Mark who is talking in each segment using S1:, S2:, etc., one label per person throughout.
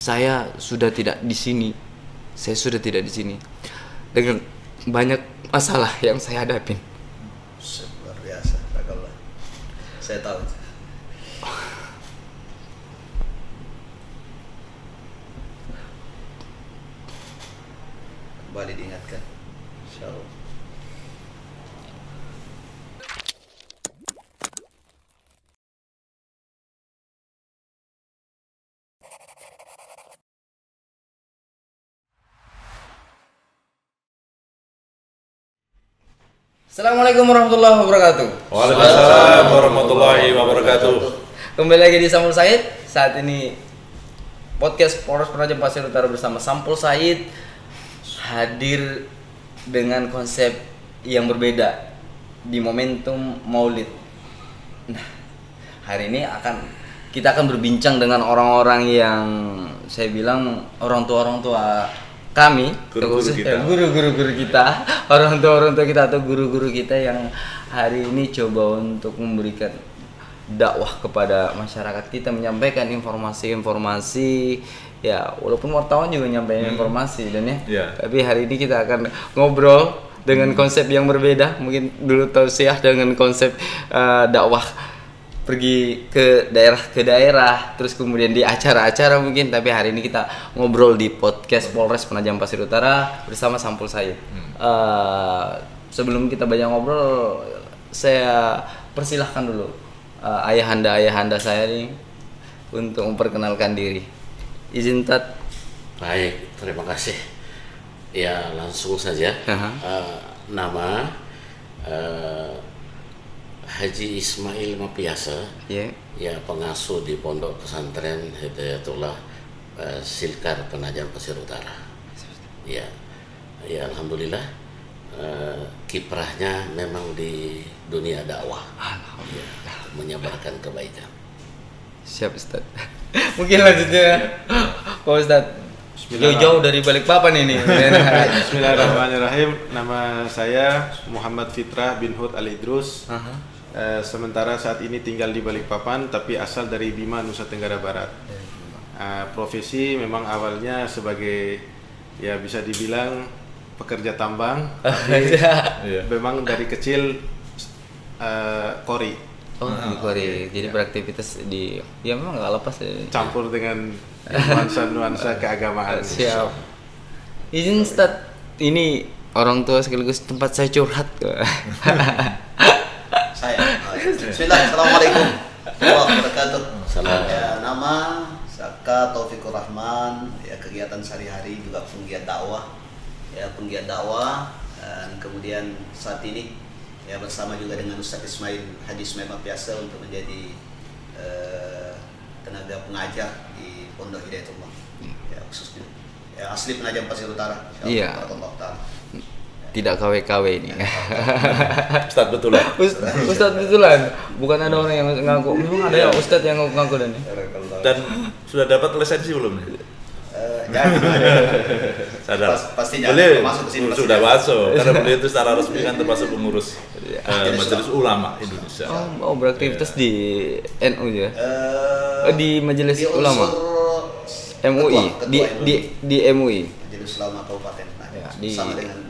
S1: saya sudah tidak di sini. Saya sudah tidak di sini dengan banyak masalah yang saya hadapin.
S2: Luar biasa, Rakallah. Saya tahu. Kembali diingatkan, insyaallah.
S1: Assalamualaikum warahmatullahi wabarakatuh.
S3: Waalaikumsalam warahmatullahi wabarakatuh.
S1: Kembali lagi di Sampul Said. Saat ini podcast Polres Penajam Pasir Utara bersama Sampul Said hadir dengan konsep yang berbeda di momentum Maulid. Nah, hari ini kita akan berbincang dengan orang-orang yang saya bilang orang tua kami,
S3: Guru-guru
S1: kita, orang tua kita atau guru-guru kita yang hari ini coba untuk memberikan dakwah kepada masyarakat kita, menyampaikan informasi-informasi, ya walaupun wartawan juga nyampaikan informasi dan tapi hari ini kita akan ngobrol dengan konsep yang berbeda. Mungkin dulu tausiah dengan konsep dakwah pergi ke daerah, terus kemudian di acara-acara mungkin, tapi hari ini kita ngobrol di podcast Polres Penajam Pasir Utara bersama Sampul Said. Sebelum kita banyak ngobrol, saya persilahkan dulu ayahanda saya nih untuk memperkenalkan diri. Izin Tat.
S4: Baik, terima kasih. Ya langsung saja. Nama Haji Ismail Mapiasa, ya pengasuh di Pondok Pesantren Hidayatullah Silkar Penajam Pasir Utara. Ya alhamdulillah, kiprahnya memang di dunia dakwah. Alhamdulillah, menyebarkan kebaikan.
S1: Siap Ustaz. Mungkin lanjutnya Pak Ustaz. Jauh-jauh dari Balikpapan ini.
S5: Bismillahirrahmanirrahim. Nama saya Muhammad Fitrah bin Hud Al-Idrus. Sementara saat ini tinggal di Balikpapan, tapi asal dari Bima, Nusa Tenggara Barat. Profesi memang awalnya sebagai, ya bisa dibilang pekerja tambang, tapi memang dari kecil kori.
S1: Di kori. Jadi beraktivitas di, ya memang nggak lepas ya.
S5: Campur dengan nuansa keagamaan.
S1: Siap. Izin Ustaz, ini orang tua sekaligus tempat saya curhat.
S2: Bismillah, assalamualaikum warahmatullahi wabarakatuh. Ya, nama Saka Taufikur Rahman. Ya, kegiatan sehari-hari juga penggiat dakwah. Dan kemudian saat ini ya bersama juga dengan Ustaz Haji Ismail Mapiasa untuk menjadi tenaga pengajar di Pondok Hidayatullah. Ya, khususnya ya, asli Penajam Pasir Utara.
S1: Iya. Tidak KW-KW ini.
S4: Ustadz betulan.
S1: Ustadz betulan. Bukan ada orang yang ngaku. Memang ada ya Ustadz yang ngaku dan ini.
S3: Dan sudah dapat lisensi belum?
S2: Sadar. Pasti
S3: beliau
S2: masuk ke sini.
S3: Sudah masuk. Karena beliau itu secara resmi kan termasuk pengurus Majelis Ulama Indonesia.
S1: Oh, beraktivitas di NU ya? Di Majelis Ulama. MUI. Di MUI.
S2: Majelis Ulama Kabupaten. Sama dengan.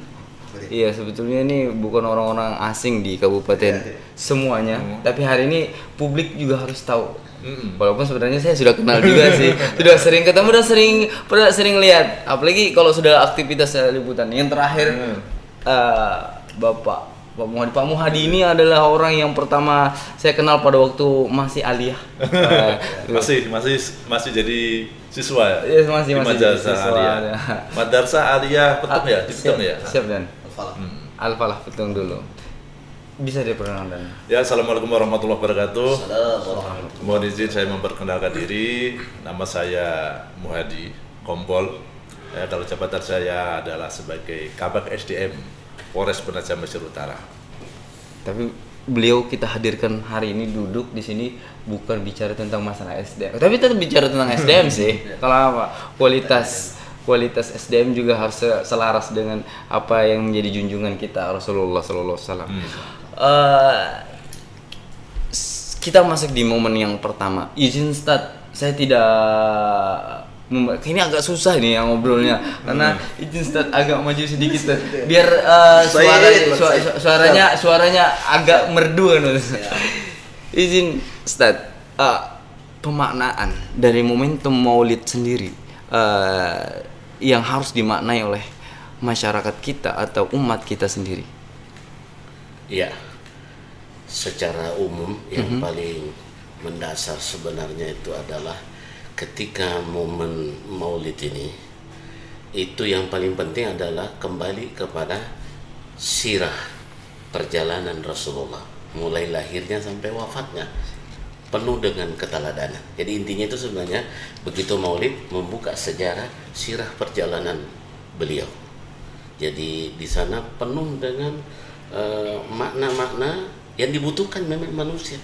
S1: Iya, sebetulnya ini bukan orang-orang asing di kabupaten semuanya, tapi hari ini publik juga harus tahu. Walaupun sebenarnya saya sudah kenal juga sih, sudah sering ketemu dan sering lihat. Apalagi kalau sudah aktivitas liputan. Yang terakhir Pak Muhadi ini adalah orang yang pertama saya kenal pada waktu masih aliyah.
S3: masih jadi siswa ya?
S1: Iya, masih
S3: Madrasah
S1: siswa.
S3: Aliyah. Madrasah Aliyah Petung ya? Di Petung ya?
S1: Siap dan Al-Falah Petung dulu. Bisa diperkenalkan.
S3: Ya, assalamualaikum warahmatullahi wabarakatuh. Mohon izin saya memperkenalkan diri. Nama saya Muhadi Kompol. Ya, kalau jabatan saya adalah sebagai Kabak SDM Polres Penajam Pasir Utara.
S1: Tapi beliau kita hadirkan hari ini duduk di sini bukan bicara tentang masalah SDM, tapi tetap bicara tentang SDM sih. Kalau apa kualitas SDM juga harus selaras dengan apa yang menjadi junjungan kita Rasulullah Sallallahu Alaihi Wasallam. Kita masuk di momen yang pertama. Izin Ustaz, saya tidak ini agak susah nih yang ngobrolnya karena izin Ustaz agak maju sedikit biar suaranya agak merdu kan. Izin Ustaz, pemaknaan dari momentum Maulid sendiri yang harus dimaknai oleh masyarakat kita atau umat kita sendiri.
S4: Ya, secara umum yang paling mendasar sebenarnya itu adalah ketika momen Maulid ini, itu yang paling penting adalah kembali kepada sirah perjalanan Rasulullah mulai lahirnya sampai wafatnya, penuh dengan keteladanan. Jadi intinya itu sebenarnya begitu Maulid membuka sejarah sirah perjalanan beliau. Jadi di sana penuh dengan makna-makna yang dibutuhkan memang manusia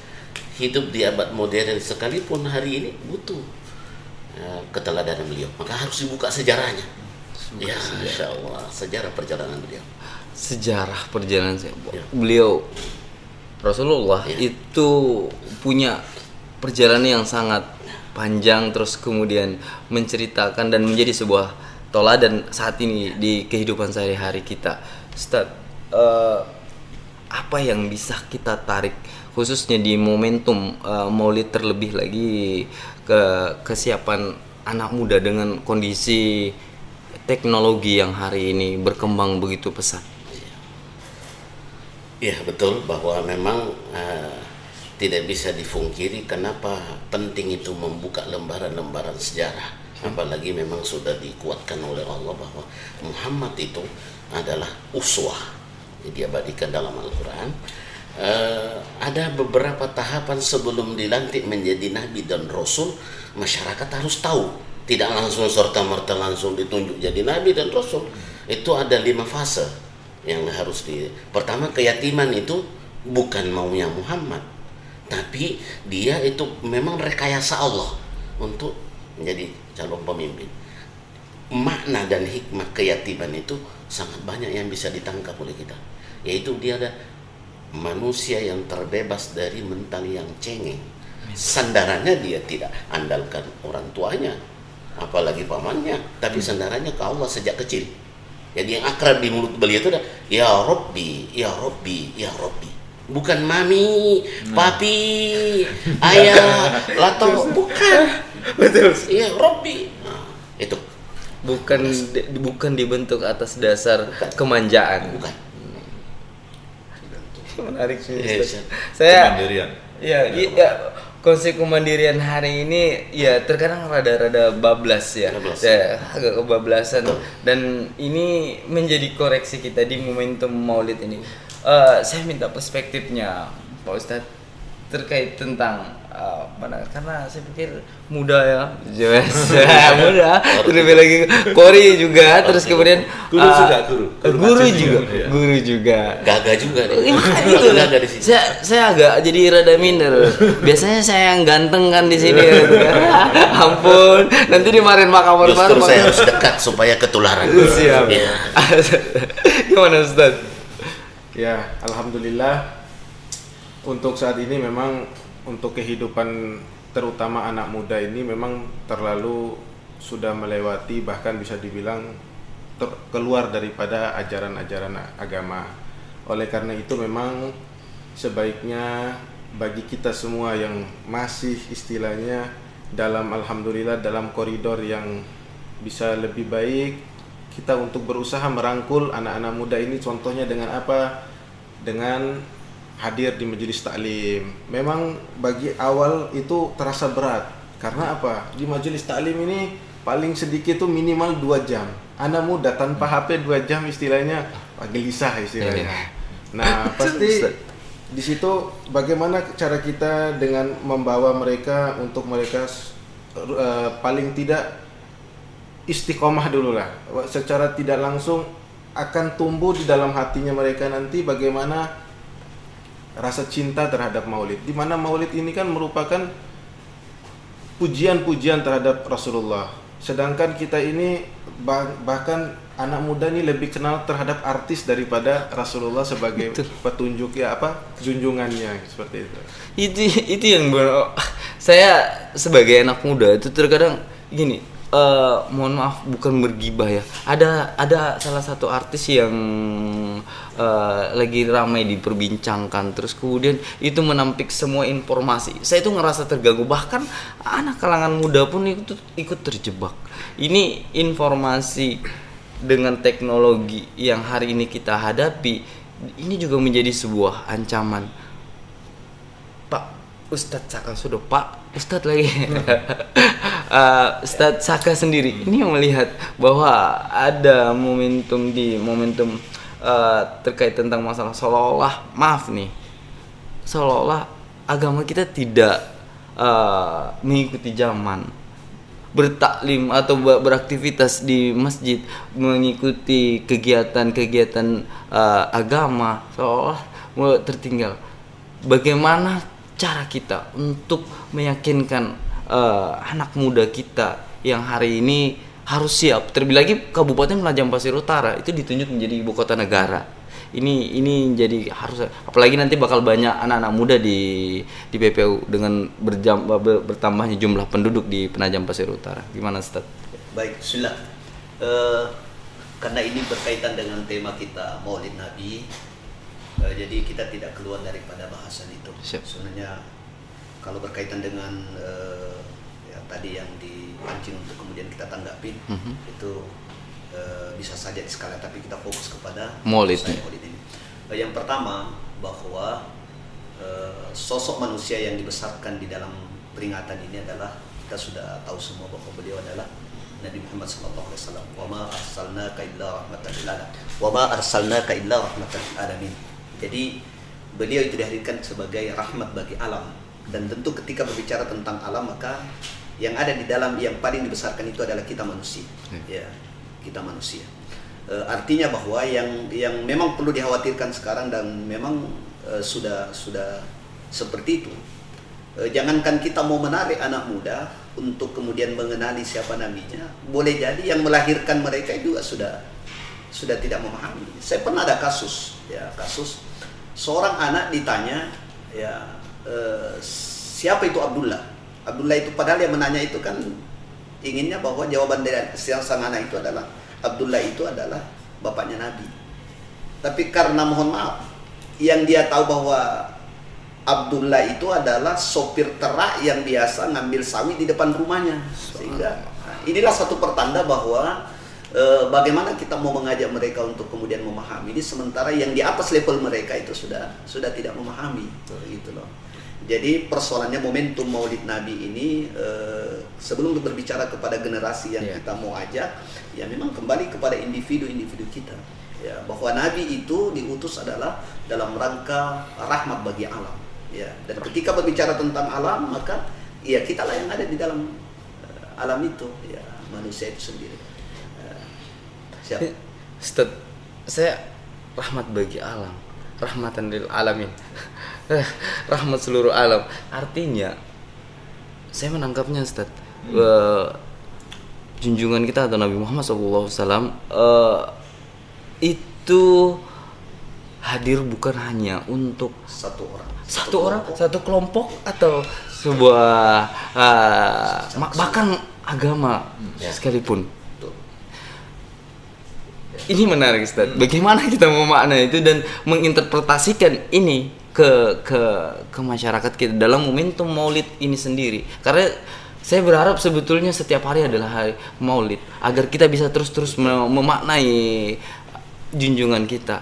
S4: hidup di abad modern sekalipun hari ini butuh keteladanan beliau, maka harus dibuka sejarahnya. Ya, Insya Allah sejarah perjalanan beliau.
S1: Sejarah perjalanan beliau Rasulullah itu punya perjalanan yang sangat panjang, terus kemudian menceritakan dan menjadi sebuah teladan saat ini di kehidupan sehari-hari kita. Ustaz, apa yang bisa kita tarik khususnya di momentum Maulid, terlebih lagi kesiapan anak muda dengan kondisi teknologi yang hari ini berkembang begitu pesat?
S4: Ya betul bahwa memang tidak bisa difungkiri kenapa penting itu membuka lembaran-lembaran sejarah, apalagi memang sudah dikuatkan oleh Allah bahwa Muhammad itu adalah uswah, diabadikan dalam Al-Quran. Ada beberapa tahapan sebelum dilantik menjadi nabi dan rasul, masyarakat harus tahu, tidak langsung serta-merta langsung ditunjuk jadi nabi dan rasul. Itu ada 5 fase yang harus pertama, keyatiman itu bukan maunya Muhammad, tapi dia itu memang rekayasa Allah untuk menjadi calon pemimpin. Makna dan hikmah keyatiman itu sangat banyak yang bisa ditangkap oleh kita, yaitu dia ada manusia yang terbebas dari mental yang cengeng. Sandarannya dia tidak andalkan orang tuanya, apalagi pamannya, tapi sandarannya ke Allah sejak kecil. Jadi yang akrab di mulut beliau itu adalah ya Rabbi, ya Rabbi, ya Rabbi. Bukan mami, papi, ayah, lato, bukan.
S1: Betul.
S4: Ya Rabbi. Nah, itu.
S1: Bukan dibentuk atas dasar kemanjaan.
S4: Bukan.
S1: Menarik sih.
S3: Saya kemandirian.
S1: Ya, konsep kemandirian hari ini ya terkadang rada-rada bablas ya. Ya, agak kebablasan. Dan ini menjadi koreksi kita di momentum Maulid ini. Saya minta perspektifnya Pak Ustadz terkait tentang karena saya pikir muda ya, muda, terlebih lagi Kori juga, terus kemudian guru juga,
S4: gagah juga deh.
S1: Itu saya agak jadi rada minder. Biasanya saya yang ganteng kan di sini. Ampun, nanti dimarahin Pak Kamar.
S4: Justru saya harus dekat supaya ketularan.
S1: Siap. Ya. Gimana Ustaz?
S5: Ya, alhamdulillah. Untuk saat ini memang untuk kehidupan terutama anak muda ini memang terlalu sudah melewati, bahkan bisa dibilang keluar daripada ajaran-ajaran agama. Oleh karena itu memang sebaiknya bagi kita semua yang masih istilahnya dalam alhamdulillah dalam koridor yang bisa lebih baik, kita untuk berusaha merangkul anak-anak muda ini. Contohnya dengan apa? Dengan hadir di majelis taklim. Memang bagi awal itu terasa berat. Karena apa? Di majelis taklim ini paling sedikit tuh minimal 2 jam. Anak muda tanpa HP 2 jam istilahnya gelisah istilahnya. Nah, pasti di situ bagaimana cara kita dengan membawa mereka untuk mereka paling tidak istiqomah dulu lah. Secara tidak langsung akan tumbuh di dalam hatinya mereka nanti bagaimana rasa cinta terhadap Maulid, di mana Maulid ini kan merupakan pujian-pujian terhadap Rasulullah. Sedangkan kita ini bahkan anak muda ini lebih kenal terhadap artis daripada Rasulullah sebagai petunjuk junjungannya, seperti itu.
S1: Itu yang saya sebagai anak muda itu terkadang gini, mohon maaf bukan bergibah ya. Ada salah satu artis yang lagi ramai diperbincangkan, terus kemudian itu menampik semua informasi. Saya itu ngerasa terganggu, bahkan anak kalangan muda pun ikut terjebak. Ini informasi dengan teknologi yang hari ini kita hadapi, ini juga menjadi sebuah ancaman. Pak Ustadz Saka sudah Pak Ustadz lagi Ustadz Saka sendiri ini melihat bahwa ada momentum terkait tentang masalah seolah-olah agama kita tidak mengikuti zaman, bertaklim atau beraktivitas di masjid, mengikuti kegiatan-kegiatan agama, seolah tertinggal. Bagaimana cara kita untuk meyakinkan anak muda kita yang hari ini harus siap? Terlebih lagi Kabupaten Penajam Pasir Utara itu ditunjuk menjadi ibu kota negara. Ini jadi harus, apalagi nanti bakal banyak anak-anak muda di PPU dengan bertambahnya jumlah penduduk di Penajam Pasir Utara. Gimana Ustaz?
S2: Baik, bismillah. Karena ini berkaitan dengan tema kita Maulid Nabi, jadi kita tidak keluar daripada bahasan itu.
S1: Siap.
S2: Sebenarnya kalau berkaitan dengan tadi yang dipancing untuk kemudian kita tanggapin, itu bisa saja di skala, tapi kita fokus kepada
S1: Maulid
S2: ini. Yang pertama, bahwa sosok manusia yang dibesarkan di dalam peringatan ini adalah, kita sudah tahu semua bahwa beliau adalah Nabi Muhammad SAW. Wa ma arsalnaka illa rahmatan lil alamin. Wa ma arsalnaka illa rahmatan lil alamin. Jadi beliau itu dihadirkan sebagai rahmat bagi alam, dan tentu ketika berbicara tentang alam, maka yang ada di dalam yang paling dibesarkan itu adalah kita manusia. Ya, kita manusia. Artinya bahwa yang memang perlu dikhawatirkan sekarang, dan memang sudah seperti itu. Jangankan kita mau menarik anak muda untuk kemudian mengenali siapa nabinya, boleh jadi yang melahirkan mereka juga sudah tidak memahami. Saya pernah ada kasus seorang anak ditanya, siapa itu Abdullah? Abdullah itu, padahal yang menanya itu kan inginnya bahwa jawaban dari sang anak itu adalah Abdullah itu adalah bapaknya Nabi. Tapi karena, mohon maaf, yang dia tahu bahwa Abdullah itu adalah sopir terak yang biasa ngambil sawit di depan rumahnya. Sehingga inilah satu pertanda bahwa bagaimana kita mau mengajak mereka untuk kemudian memahami ini, sementara yang di atas level mereka itu sudah tidak memahami, gitu loh. Jadi persoalannya momentum Maulid Nabi ini, sebelum berbicara kepada generasi yang kita mau ajak, ya memang kembali kepada individu-individu kita, ya, bahwa Nabi itu diutus adalah dalam rangka rahmat bagi alam, ya. Dan ketika berbicara tentang alam, maka ya kita lah yang ada di dalam alam itu, ya, manusia itu sendiri. Siap.
S1: Ustaz, saya rahmat bagi alam, rahmatan lil alamin. Rahmat seluruh alam. Artinya saya menangkapnya, Ustaz, junjungan kita atau Nabi Muhammad SAW itu hadir bukan hanya untuk satu kelompok atau sebuah bahkan agama sekalipun. Ini menarik, Ustaz. Bagaimana kita memaknai itu dan menginterpretasikan ini ke masyarakat kita dalam momentum Maulid ini sendiri. Karena saya berharap sebetulnya setiap hari adalah hari Maulid, agar kita bisa terus memaknai junjungan kita.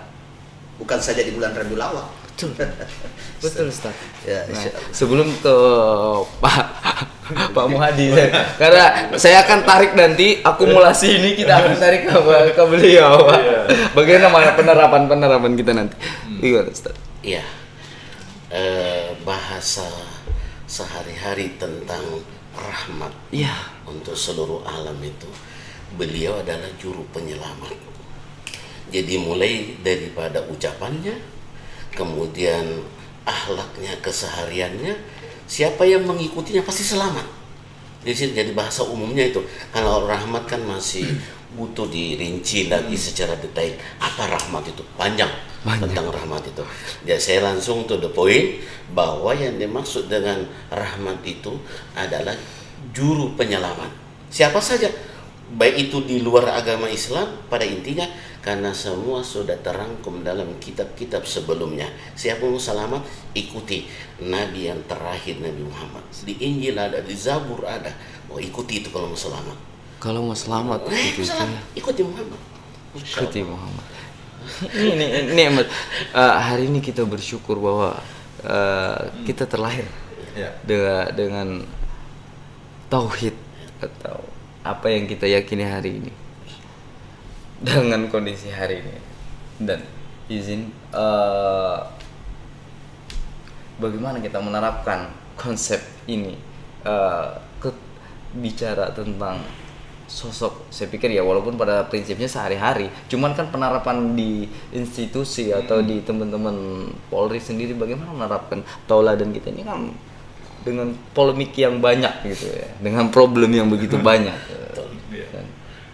S2: Bukan saja di bulan Rabiul Awal.
S1: Betul, Ustaz.
S2: Ya,
S1: sebelum ke Pak Muhadi, karena saya akan tarik nanti akumulasi ini, kita akan tarik ke beliau. Bagaimana penerapan kita nanti? Gimana, Ustaz?
S4: Iya. Bahasa sehari-hari tentang rahmat untuk seluruh alam itu, beliau adalah juru penyelamat. Jadi mulai daripada ucapannya, kemudian akhlaknya, kesehariannya, siapa yang mengikutinya pasti selamat. Jadi bahasa umumnya itu. Kalau rahmat kan masih butuh dirinci lagi secara detail. Apa rahmat itu? Panjang. Tentang rahmat itu. Jadi saya langsung to the point, bahwa yang dimaksud dengan rahmat itu adalah juru penyelamat. Siapa saja, baik itu di luar agama Islam, pada intinya karena semua sudah terangkum dalam kitab-kitab sebelumnya. Siapa mau selamat, ikuti Nabi yang terakhir, Nabi Muhammad. Di Injil ada, di Zabur ada. Oh, ikuti itu kalau mau selamat.
S1: Kalau mau selamat,
S4: ikuti Muhammad.
S1: ikuti Muhammad. Ini Ahmad, hari ini kita bersyukur bahwa kita terlahir dengan tauhid atau apa yang kita yakini hari ini, dengan kondisi hari ini. Dan izin bagaimana kita menerapkan konsep ini, bicara tentang sosok. Saya pikir ya walaupun pada prinsipnya sehari-hari, cuman kan penerapan di institusi atau di teman-teman Polri sendiri, bagaimana menerapkan tauladan kita ini kan dengan polemik yang banyak gitu ya, dengan problem yang begitu banyak.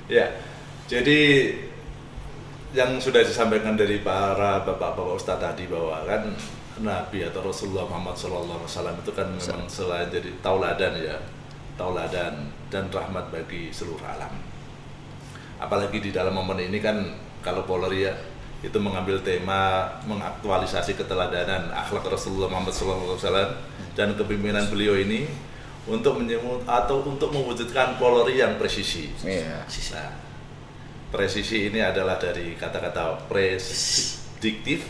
S3: Ya, jadi yang sudah disampaikan dari para bapak-bapak ustadz tadi bahwa kan Nabi atau Rasulullah Muhammad SAW itu kan memang selain jadi tauladan ya, tauladan dan rahmat bagi seluruh alam. Apalagi di dalam momen ini kan kalau Polri ya itu mengambil tema mengaktualisasi keteladanan akhlak Rasulullah Muhammad SAW dan kepemimpinan beliau ini untuk untuk mewujudkan Polri yang presisi. Nah, presisi ini adalah dari kata-kata prediktif,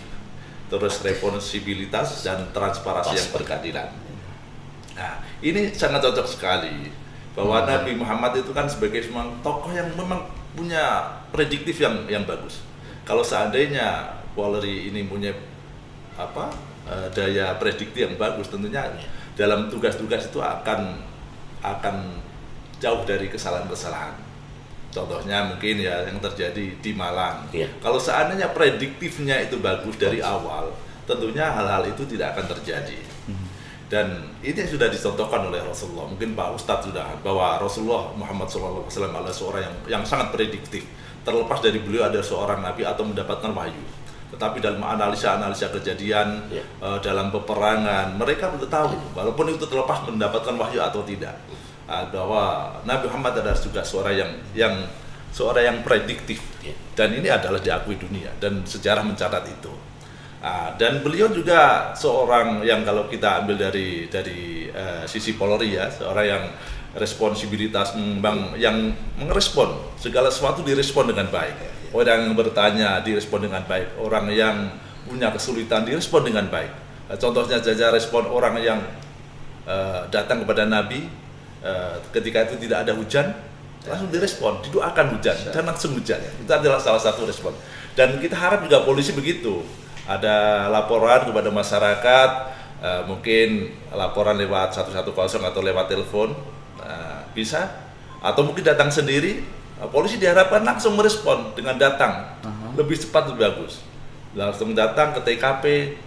S3: terus responsibilitas dan transparansi yang berkeadilan. Nah, ini sangat cocok sekali bahwa Nabi Muhammad itu kan sebagai memang tokoh yang memang punya prediktif yang bagus. Kalau seandainya Polri ini punya daya prediktif yang bagus, tentunya dalam tugas-tugas itu akan jauh dari kesalahan-kesalahan. Contohnya mungkin ya yang terjadi di Malang. Kalau seandainya prediktifnya itu bagus dari awal, tentunya hal-hal itu tidak akan terjadi. Dan ini sudah dicontohkan oleh Rasulullah. Mungkin Pak Ustadz sudah, bahwa Rasulullah Muhammad SAW adalah seorang yang sangat prediktif. Terlepas dari beliau ada seorang nabi atau mendapatkan wahyu, tetapi dalam analisa kejadian, dalam peperangan, mereka sudah tahu, walaupun itu terlepas mendapatkan wahyu atau tidak, bahwa Nabi Muhammad adalah juga seorang yang prediktif. Dan ini adalah diakui dunia dan sejarah mencatat itu. Dan beliau juga seorang yang kalau kita ambil dari sisi Polri ya, seorang yang responsibilitas, yang merespon segala sesuatu direspon dengan baik. Orang yang bertanya direspon dengan baik, orang yang punya kesulitan direspon dengan baik. Contohnya saja respon orang yang datang kepada Nabi ketika itu tidak ada hujan, langsung direspon, didoakan hujan dan langsung hujan. Itu adalah salah satu respon. Dan kita harap juga polisi begitu. Ada laporan kepada masyarakat, mungkin laporan lewat 110 atau lewat telepon, bisa, atau mungkin datang sendiri. Polisi diharapkan langsung merespon dengan datang, lebih cepat lebih bagus. Langsung datang ke TKP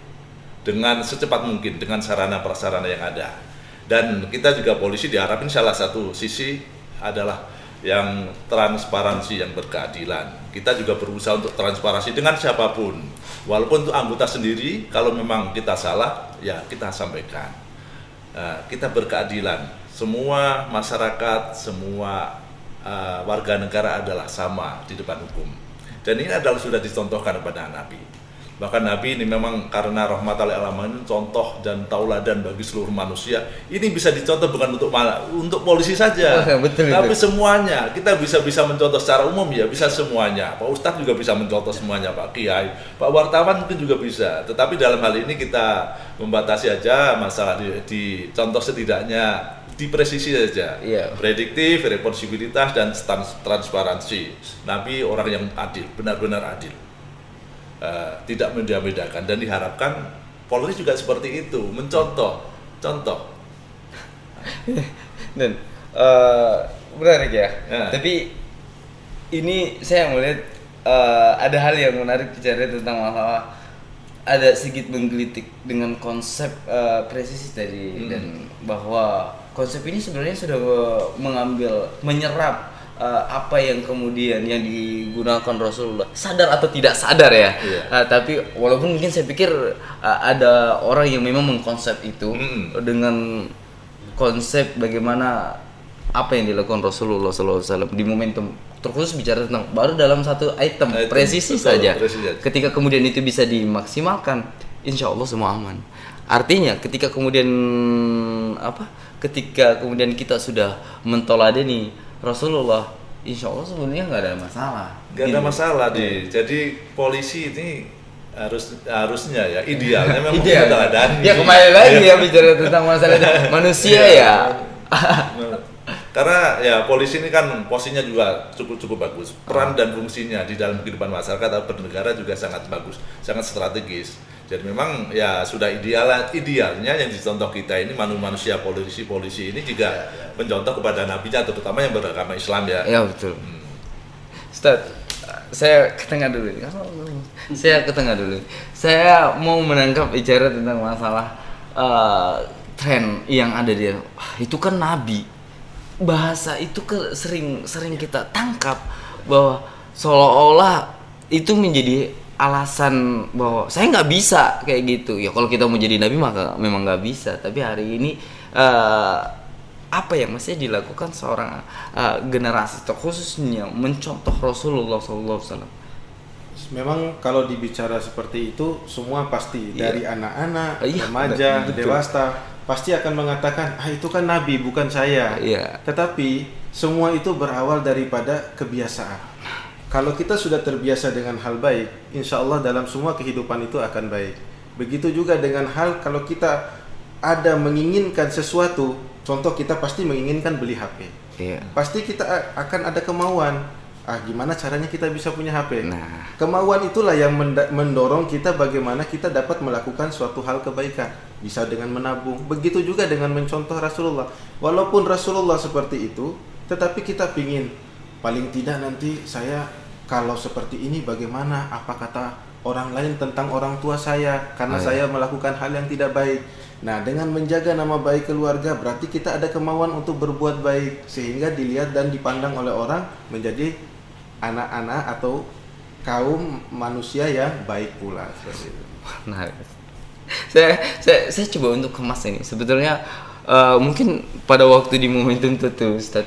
S3: dengan secepat mungkin dengan sarana prasarana yang ada. Dan kita juga polisi diharapkan salah satu sisi adalah yang transparansi, yang berkeadilan. Kita juga berusaha untuk transparansi dengan siapapun, walaupun untuk anggota sendiri. Kalau memang kita salah, ya kita sampaikan. Kita berkeadilan. Semua masyarakat, semua warga negara adalah sama di depan hukum. Dan ini adalah sudah dicontohkan kepada Nabi. Bahkan Nabi ini memang karena rahmatal lil alamin, contoh dan tauladan bagi seluruh manusia. Ini bisa dicontoh bukan untuk polisi saja, tapi semuanya. Kita bisa mencontoh secara umum ya, bisa semuanya. Pak Ustadz juga bisa mencontoh semuanya, Pak Kiai, Pak Wartawan mungkin juga bisa. Tetapi dalam hal ini kita membatasi aja masalah di contoh, setidaknya di presisi saja. Prediktif, responsibilitas dan transparansi. Nabi orang yang adil, benar-benar adil. Tidak membeda-bedakan, dan diharapkan Polri juga seperti itu, mencontoh.
S1: Dan menarik ya. Tapi ini saya melihat ada hal yang menarik bicara tentang masalah, ada sedikit menggelitik dengan konsep presisi tadi, dan bahwa konsep ini sebenarnya sudah menyerap apa yang kemudian yang digunakan Rasulullah, sadar atau tidak sadar ya. Tapi walaupun mungkin saya pikir ada orang yang memang mengkonsep itu dengan konsep bagaimana apa yang dilakukan Rasulullah SAW di momentum terkhusus bicara tentang baru dalam satu item presisi
S3: betul,
S1: saja.
S3: presisi.
S1: Ketika kemudian itu bisa dimaksimalkan, insya Allah semua aman. Artinya ketika kemudian kita sudah mentoladengi Rasulullah, insya Allah sebenarnya nggak ada masalah.
S3: Nggak ada masalah Jadi polisi ini harusnya ya idealnya memang mentoladan.
S1: Ya kembali lagi ya bicara tentang masalah manusia ya.
S3: Karena ya polisi ini kan posisinya juga cukup bagus, peran dan fungsinya di dalam kehidupan masyarakat atau bernegara juga sangat bagus, sangat strategis. Jadi memang ya sudah idealnya yang dicontoh kita ini manusia polisi ini juga mencontoh kepada nabinya, terutama yang beragama Islam ya.
S1: Ya betul. Ustaz, saya ke tengah dulu. Saya mau menangkap bicara tentang masalah tren yang ada di itu kan nabi. Bahasa itu sering kita tangkap bahwa seolah-olah itu menjadi alasan bahwa saya nggak bisa kayak gitu. Ya kalau kita mau jadi nabi maka memang nggak bisa. Tapi hari ini apa yang mesti dilakukan seorang generasi terkhususnya mencontoh Rasulullah SAW?
S5: Memang kalau dibicara seperti itu semua pasti dari anak-anak, remaja,
S1: betul.
S5: dewasa pasti akan mengatakan itu kan nabi bukan saya. Tetapi semua itu berawal daripada kebiasaan. Kalau kita sudah terbiasa dengan hal baik, insya Allah dalam semua kehidupan itu akan baik. Begitu juga dengan hal kalau kita ada menginginkan sesuatu, contoh kita pasti menginginkan beli HP. Pasti kita akan ada kemauan. Gimana caranya kita bisa punya HP?
S1: Nah,
S5: kemauan itulah yang mendorong kita bagaimana kita dapat melakukan suatu hal kebaikan. Bisa dengan menabung. Begitu juga dengan mencontoh Rasulullah. Walaupun Rasulullah seperti itu, tetapi kita pingin paling tidak nanti saya kalau seperti ini bagaimana? Apa kata orang lain tentang orang tua saya karena saya melakukan hal yang tidak baik. Nah, dengan menjaga nama baik keluarga berarti kita ada kemauan untuk berbuat baik sehingga dilihat dan dipandang oleh orang menjadi anak-anak atau kaum manusia yang baik pula seperti itu.
S1: Nah, saya coba untuk kemas ini. Sebetulnya mungkin pada waktu di momentum itu Ustaz,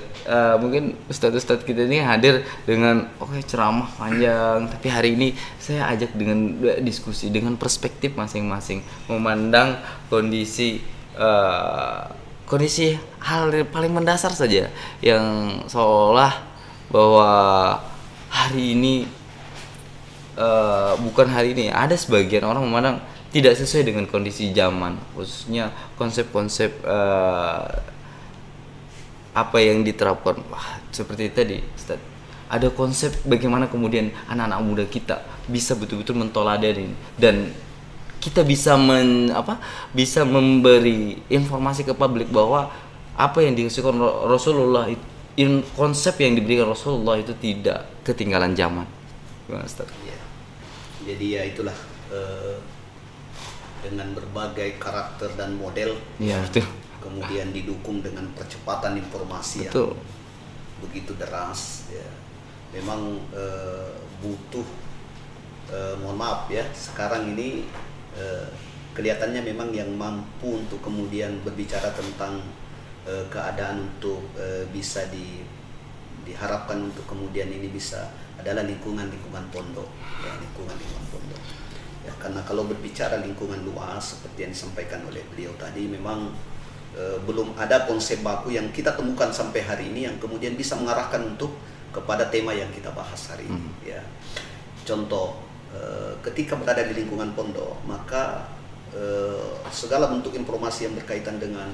S1: mungkin Ustaz kita ini hadir dengan ceramah panjang, tapi hari ini saya ajak dengan diskusi dengan perspektif masing-masing, memandang kondisi hal paling mendasar saja yang seolah bahwa hari ini bukan hari ini ada sebagian orang memandang tidak sesuai dengan kondisi zaman, khususnya konsep-konsep apa yang diterapkan. Seperti tadi Ustaz, ada konsep bagaimana kemudian anak-anak muda kita bisa betul-betul mentoladan dan kita bisa bisa memberi informasi ke publik bahwa apa yang diusulkan Rasulullah itu, konsep yang diberikan Rasulullah itu tidak ketinggalan zaman. Gimana Ustaz?
S2: Ya. Jadi ya itulah dengan berbagai karakter dan model,
S1: betul.
S2: Kemudian didukung dengan percepatan informasi
S1: betul.
S2: yang begitu deras. Ya. Memang butuh, mohon maaf ya, sekarang ini kelihatannya memang yang mampu untuk kemudian berbicara tentang keadaan untuk bisa diharapkan untuk kemudian ini bisa adalah lingkungan pondok, ya, lingkungan pondok. Ya, karena kalau berbicara lingkungan luas seperti yang disampaikan oleh beliau tadi, memang belum ada konsep baku yang kita temukan sampai hari ini yang kemudian bisa mengarahkan untuk kepada tema yang kita bahas hari ini. Ya. Contoh, ketika berada di lingkungan pondok, maka segala bentuk informasi yang berkaitan dengan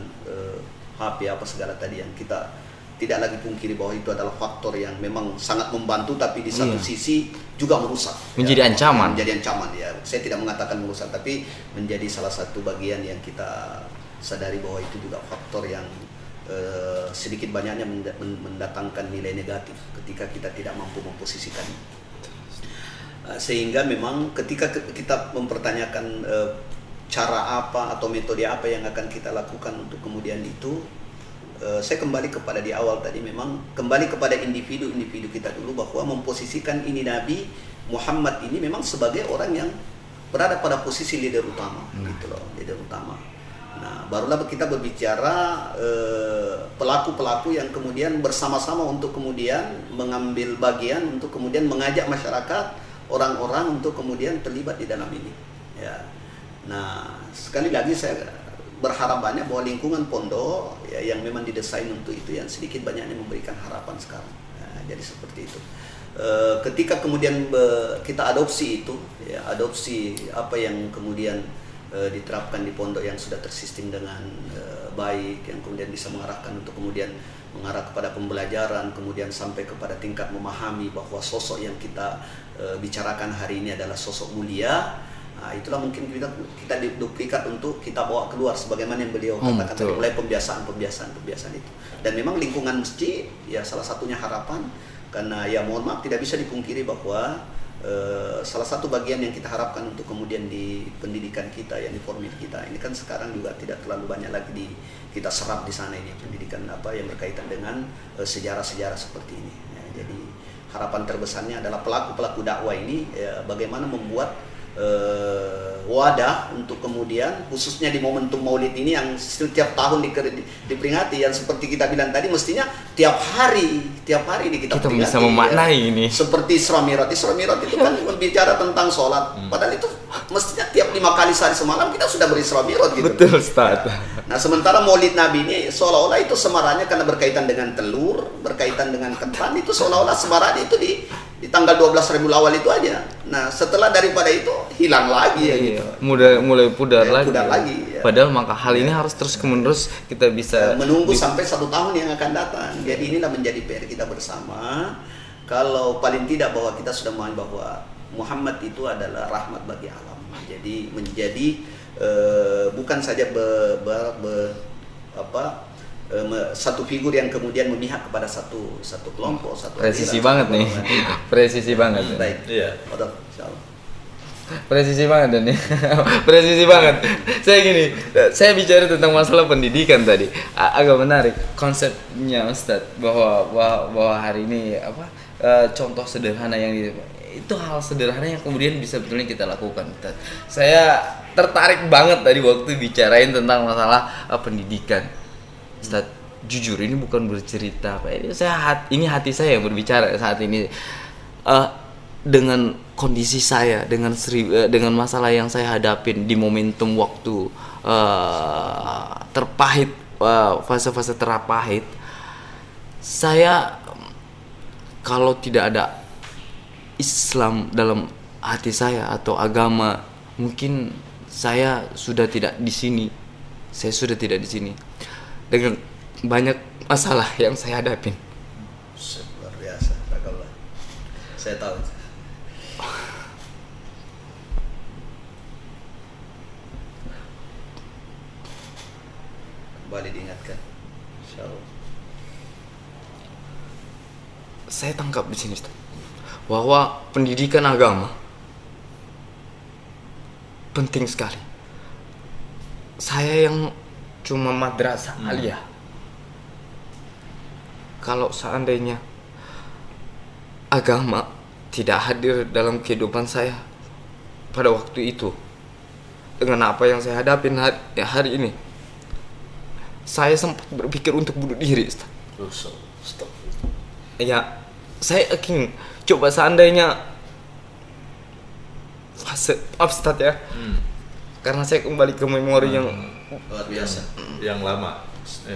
S2: HP apa segala tadi yang kita tidak lagi pungkiri bahwa itu adalah faktor yang memang sangat membantu, tapi di satu sisi juga merusak.
S1: Menjadi ancaman.
S2: Menjadi ancaman ya. Saya tidak mengatakan merusak, tapi menjadi salah satu bagian yang kita sadari bahwa itu juga faktor yang sedikit banyaknya mendatangkan nilai negatif ketika kita tidak mampu memposisikan. Sehingga memang ketika kita mempertanyakan cara apa atau metode apa yang akan kita lakukan untuk kemudian itu, saya kembali kepada di awal tadi, memang kembali kepada individu kita dulu, bahwa memposisikan ini Nabi Muhammad ini memang sebagai orang yang berada pada posisi leader utama, gitu loh, leader utama. Nah, barulah kita berbicara pelaku-pelaku yang kemudian bersama-sama untuk kemudian mengambil bagian untuk kemudian mengajak masyarakat, orang-orang untuk kemudian terlibat di dalam ini. Ya. Nah, sekali lagi saya berharap banyak bahwa lingkungan pondok ya, yang memang didesain untuk itu yang sedikit banyaknya memberikan harapan sekarang. Nah, jadi seperti itu. Ketika kemudian kita adopsi itu, ya, adopsi apa yang kemudian diterapkan di pondok yang sudah tersistem dengan baik, yang kemudian bisa mengarahkan untuk kemudian mengarah kepada pembelajaran, kemudian sampai kepada tingkat memahami bahwa sosok yang kita bicarakan hari ini adalah sosok mulia. Nah, itulah mungkin kita duplikat untuk kita bawa keluar sebagaimana yang beliau katakan tadi, mulai pembiasaan itu. Dan memang lingkungan masjid ya salah satunya harapan, karena ya mohon maaf tidak bisa dipungkiri bahwa salah satu bagian yang kita harapkan untuk kemudian di pendidikan kita, yang di formil kita ini kan sekarang juga tidak terlalu banyak lagi kita serap di sana ini pendidikan apa yang berkaitan dengan sejarah-sejarah seperti ini. Ya, jadi harapan terbesarnya adalah pelaku-pelaku dakwah ini ya, bagaimana membuat wadah untuk kemudian khususnya di momentum Maulid ini yang setiap tahun diperingati, yang seperti kita bilang tadi mestinya tiap hari ini kita peringati,
S1: bisa memaknai ya. Ini
S2: seperti Isra Mi'raj itu kan berbicara tentang sholat, padahal itu mestinya tiap 5 kali sehari semalam kita sudah berisra Mi'raj gitu.
S1: Betul, Ustaz.
S2: Nah, sementara Maulid Nabi ini seolah-olah itu semarannya karena berkaitan dengan telur, berkaitan dengan ketan, itu seolah-olah semarannya itu di tanggal 12 Rabiul Awal itu aja. Nah, setelah daripada itu hilang lagi ya gitu.
S1: Mulai pudar lagi.
S2: Ya.
S1: Padahal maka hal ini harus terus-menerus kita bisa
S2: menunggu sampai 1 tahun yang akan datang. Jadi inilah menjadi PR kita bersama. Kalau paling tidak bahwa kita sudah memahami bahwa Muhammad itu adalah rahmat bagi alam. Jadi menjadi bukan saja satu figur yang kemudian memihak kepada satu kelompok, satu
S1: presisi banget nih. Presisi banget.
S2: Baik.
S3: Iya.
S2: Insyaallah.
S1: Presisi banget dan presisi banget. Saya bicara tentang masalah pendidikan tadi. Agak menarik konsepnya Ustadz bahwa hari ini contoh sederhana yang itu hal sederhana yang kemudian bisa betulnya kita lakukan. Saya tertarik banget tadi waktu bicarain tentang masalah pendidikan. Ustaz, jujur ini bukan bercerita apa ini hati saya yang berbicara saat ini dengan kondisi saya, dengan masalah yang saya hadapin di momentum waktu terpahit, fase-fase terpahit. Saya kalau tidak ada Islam dalam hati saya atau agama, mungkin saya sudah tidak di sini. Saya sudah tidak di sini. Dengan banyak masalah yang saya hadapin.
S2: Luar biasa, barakallah. Saya tahu. Kembali diingatkan. Insyaallah.
S1: Saya tangkap di sini, Ustaz, bahwa pendidikan agama penting sekali. Saya yang cuma madrasah aliyah, kalau seandainya agama tidak hadir dalam kehidupan saya pada waktu itu, dengan apa yang saya hadapin hari ini, saya sempat berpikir untuk bunuh diri, Ustaz. Ya, saya ingin coba seandainya fase Ustaz ya, karena saya kembali ke memori yang
S2: luar biasa,
S3: yang lama.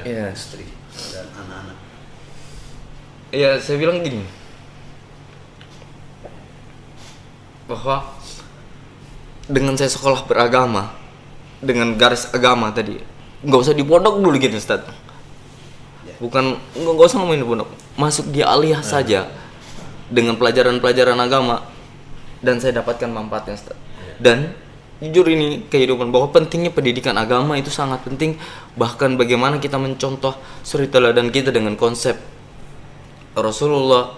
S1: Iya.
S2: Istri dan anak-anak.
S1: Ya, saya bilang gini, bahwa dengan saya sekolah beragama dengan garis agama tadi, nggak usah di pondok dulu gitu, Ustaz. Bukan, nggak usah ngomongin di pondok, masuk di aliyah saja dengan pelajaran-pelajaran agama, dan saya dapatkan manfaatnya, Ustaz. Dan jujur ini kehidupan bahwa pentingnya pendidikan agama itu sangat penting, bahkan bagaimana kita mencontoh suri teladan kita dengan konsep Rasulullah.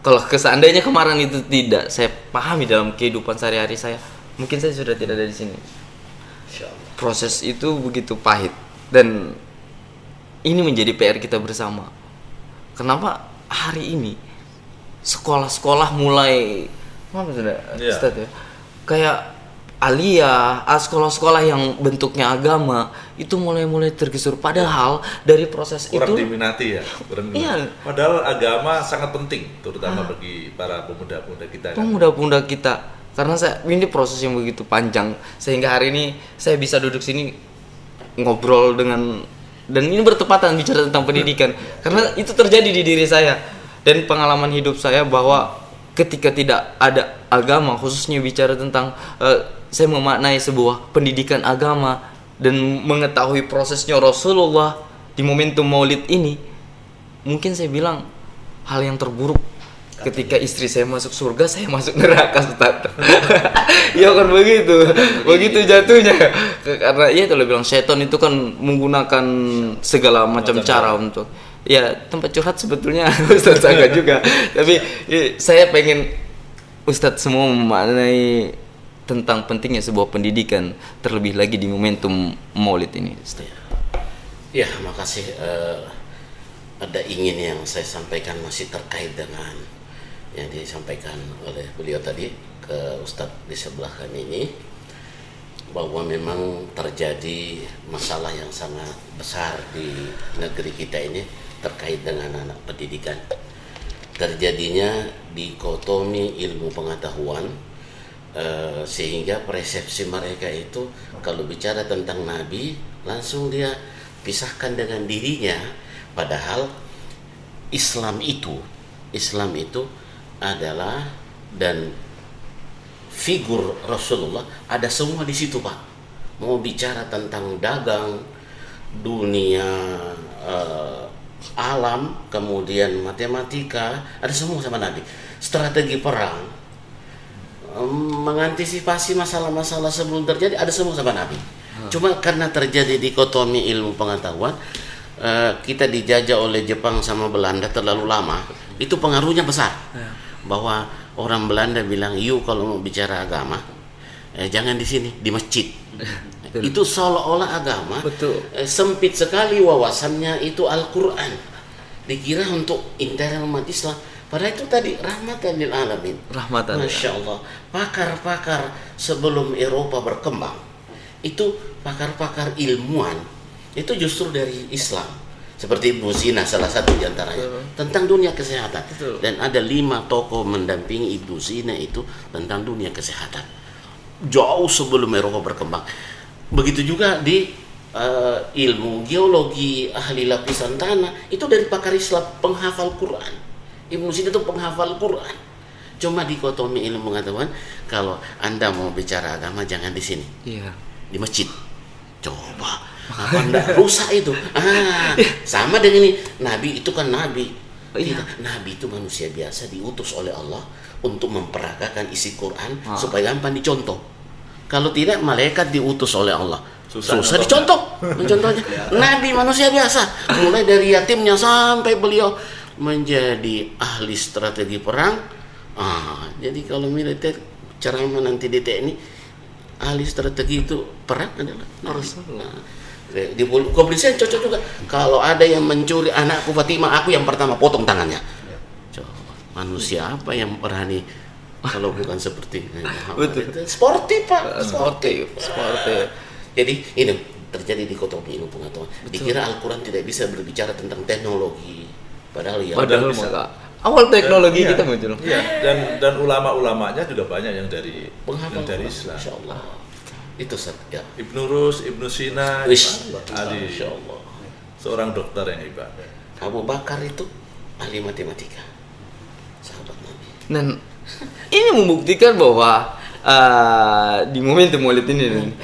S1: Kalau seandainya kemarin itu tidak saya pahami dalam kehidupan sehari-hari saya, mungkin saya sudah tidak ada di sini. Proses itu begitu pahit, dan ini menjadi PR kita bersama. Kenapa hari ini sekolah-sekolah mulai Ustaz ya, kayak aliyah, sekolah-sekolah yang bentuknya agama itu mulai tergusur. Padahal dari proses
S3: kurang
S1: itu
S3: diminati ya.
S1: Iya.
S3: Padahal agama sangat penting, terutama bagi para pemuda-pemuda kita.
S1: Pemuda-pemuda kita. Karena ini proses yang begitu panjang sehingga hari ini saya bisa duduk sini ngobrol dengan, dan ini bertepatan bicara tentang pendidikan karena itu terjadi di diri saya dan pengalaman hidup saya bahwa ketika tidak ada agama, khususnya bicara tentang saya memaknai sebuah pendidikan agama dan mengetahui prosesnya Rasulullah di momentum Maulid ini, mungkin saya bilang hal yang terburuk ketika istri saya masuk surga, saya masuk neraka, Ustaz. Ya kan begitu jatuhnya. Karena ya itu lo bilang setan itu kan menggunakan segala macam cara untuk ya tempat curhat sebetulnya Ustaz sangat juga. Tapi saya pengen Ustaz semua memaknai tentang pentingnya sebuah pendidikan, terlebih lagi di momentum Maulid ini, Ustaz.
S4: Ya, makasih. Ada ingin yang saya sampaikan masih terkait dengan yang disampaikan oleh beliau tadi ke Ustadz di sebelah kami ini, bahwa memang terjadi masalah yang sangat besar di negeri kita ini terkait dengan anak pendidikan. Terjadinya dikotomi ilmu pengetahuan, sehingga persepsi mereka itu kalau bicara tentang Nabi langsung dia pisahkan dengan dirinya, padahal Islam itu adalah, dan figur Rasulullah ada semua di situ, Pak. Mau bicara tentang dagang, dunia, alam, kemudian matematika, ada semua sama Nabi. Strategi perang, mengantisipasi masalah-masalah sebelum terjadi, ada semua sama Nabi. Cuma karena terjadi dikotomi ilmu pengetahuan, kita dijajah oleh Jepang sama Belanda terlalu lama, itu pengaruhnya besar. Bahwa orang Belanda bilang, "You kalau mau bicara agama, jangan di sini, di masjid." Itu seolah-olah agama sempit sekali wawasannya, itu Al-Quran. Dikira untuk internal umat Islam. Padahal itu tadi rahmatan lil alamin.
S1: Rahmatan.
S4: Masya Allah. Pakar-pakar sebelum Eropa berkembang, itu pakar-pakar ilmuwan itu justru dari Islam. Seperti Ibnu Sina salah satu diantaranya tentang dunia kesehatan. Dan ada 5 tokoh mendampingi Ibnu Sina itu tentang dunia kesehatan jauh sebelum Eropa berkembang. Begitu juga di ilmu geologi, ahli lapisan tanah, itu dari pakar Islam, penghafal Quran. Ibnu Sina itu penghafal Quran. Cuma dikotomi ilmu pengetahuan, kalau Anda mau bicara agama jangan di sini, di masjid. Coba apa enggak rusak itu? Sama dengan ini, Nabi itu kan Nabi. Nabi itu manusia biasa diutus oleh Allah untuk memperagakan isi Quran supaya gampang dicontoh. Kalau tidak, malaikat diutus oleh Allah, susah dicontoh. Mencontohnya Nabi manusia biasa, mulai dari yatimnya sampai beliau menjadi ahli strategi perang. Jadi kalau militer ceramah nanti di TNI, ahli strategi itu perang adalah Rasulullah. Di kepolisian cocok juga. Kalau ada yang mencuri anakku Fatimah, aku yang pertama potong tangannya. Coba, manusia apa yang berani kalau bukan seperti sportif, Pak. Sportif. Jadi ini terjadi dikotomi ilmu pengetahuan. Dikira Al-Quran tidak bisa berbicara tentang teknologi, padahal
S1: bisa. Awal teknologi kita muncul.
S3: Dan ulama-ulamanya juga banyak yang dari Islam.
S4: Insya Allah. Itu ya.
S3: Ibnu Rus, Ibnu Sina, Ali, seorang dokter yang hebat.
S4: Abu Bakar itu ahli matematika, sahabat Nabi.
S1: Dan ini membuktikan bahwa di momentum Maulid ini,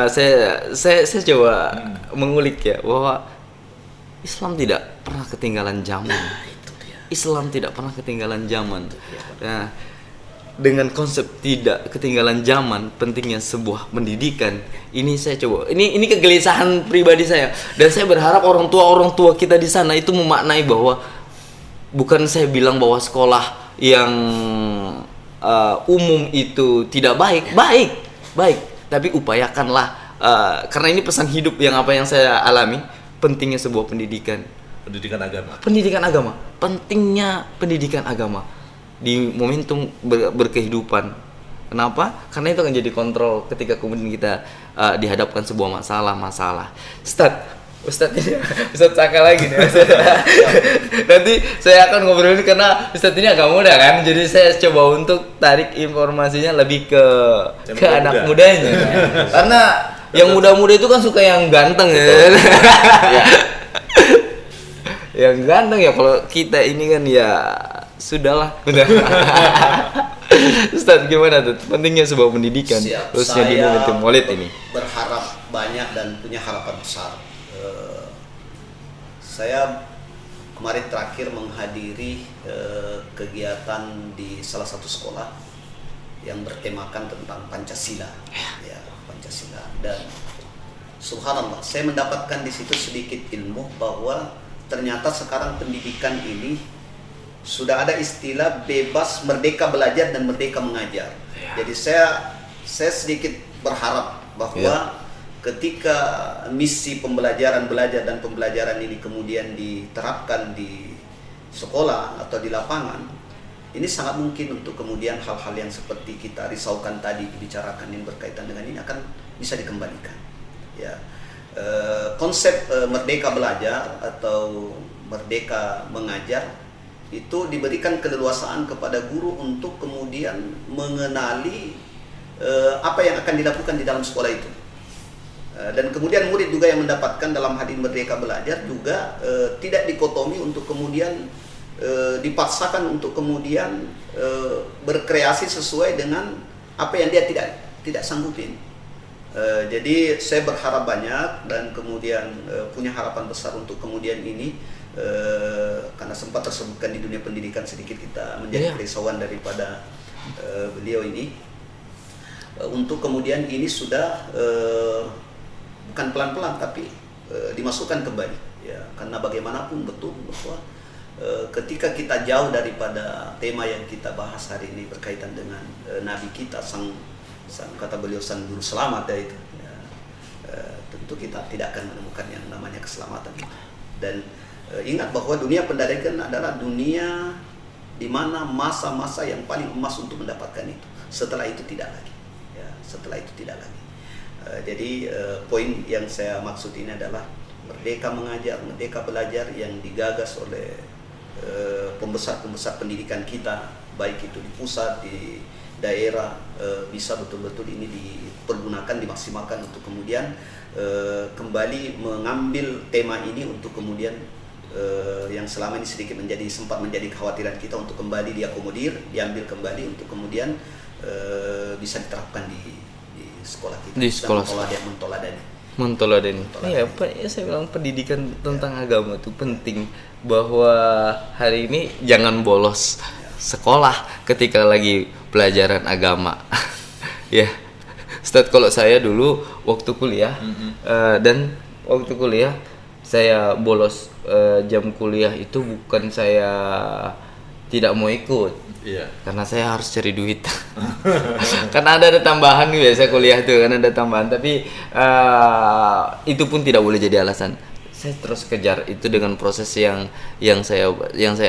S1: saya coba mengulik ya, bahwa Islam tidak pernah ketinggalan zaman.
S4: Itu dia.
S1: Islam tidak pernah ketinggalan zaman. Nah, dengan konsep tidak ketinggalan zaman, pentingnya sebuah pendidikan, ini saya coba, ini kegelisahan pribadi saya, dan saya berharap orang tua kita di sana itu memaknai bahwa bukan saya bilang bahwa sekolah yang umum itu tidak baik, tapi upayakanlah, karena ini pesan hidup yang saya alami, pentingnya sebuah pendidikan agama, pentingnya pendidikan agama di momentum berkehidupan, Kenapa? Karena itu akan jadi kontrol ketika kemudian kita dihadapkan sebuah masalah. Ustadz ini, Ustadz Saka lagi nih. Nanti saya akan ngobrolin karena Ustadz ini agak muda kan, jadi saya coba untuk tarik informasinya lebih ke anak mudanya. Karena yang muda-muda itu kan suka yang ganteng ya. Yang ganteng ya, kalau kita ini kan ya sudahlah. Benar. Ustadz gimana tuh pentingnya sebuah pendidikan khususnya di momentum Maulid ini?
S2: Berharap banyak dan punya harapan besar. Saya kemarin terakhir menghadiri kegiatan di salah satu sekolah yang bertemakan tentang Pancasila, ya Pancasila, dan subhanallah saya mendapatkan di situ sedikit ilmu bahwa ternyata sekarang pendidikan ini sudah ada istilah bebas, merdeka belajar dan merdeka mengajar. Jadi saya sedikit berharap bahwa ketika misi pembelajaran ini kemudian diterapkan di sekolah atau di lapangan, ini sangat mungkin untuk kemudian hal-hal yang seperti kita risaukan tadi dibicarakan yang berkaitan dengan ini akan bisa dikembalikan. Ya, konsep merdeka belajar atau merdeka mengajar itu diberikan keleluasaan kepada guru untuk kemudian mengenali apa yang akan dilakukan di dalam sekolah itu. Dan kemudian murid juga yang mendapatkan dalam hadir merdeka belajar juga tidak dikotomi untuk kemudian dipaksakan untuk kemudian berkreasi sesuai dengan apa yang dia tidak sanggupin. Jadi saya berharap banyak dan kemudian punya harapan besar untuk kemudian ini karena sempat tersebutkan di dunia pendidikan sedikit kita menjadi kerisauan daripada beliau ini untuk kemudian ini sudah bukan pelan-pelan tapi dimasukkan kembali ya, karena bagaimanapun betul bahwa ketika kita jauh daripada tema yang kita bahas hari ini berkaitan dengan nabi kita sang kata beliau sang juru selamat ya itu ya, tentu kita tidak akan menemukan yang namanya keselamatan dan ingat bahwa dunia pendidikan adalah dunia di mana masa-masa yang paling emas untuk mendapatkan itu. Setelah itu tidak lagi ya, setelah itu tidak lagi. Jadi poin yang saya maksud ini adalah merdeka mengajar, merdeka belajar yang digagas oleh pembesar-pembesar pendidikan kita, baik itu di pusat, di daerah, bisa betul-betul ini dipergunakan, dimaksimalkan untuk kemudian kembali mengambil tema ini untuk kemudian yang selama ini sedikit sempat menjadi kekhawatiran kita untuk kembali diakomodir, diambil kembali untuk kemudian bisa diterapkan di sekolah kita,
S1: di sekolah mentoladeni. Iya, saya bilang pendidikan tentang agama itu penting, bahwa hari ini jangan bolos sekolah ketika lagi pelajaran agama. Ya, Ustadz, kalau saya dulu waktu kuliah dan waktu kuliah saya bolos jam kuliah itu bukan saya tidak mau ikut. Iya. Karena saya harus cari duit. Karena ada tambahan biasa kuliah tuh, kan ada tambahan, tapi itu pun tidak boleh jadi alasan. Saya terus kejar itu dengan proses yang saya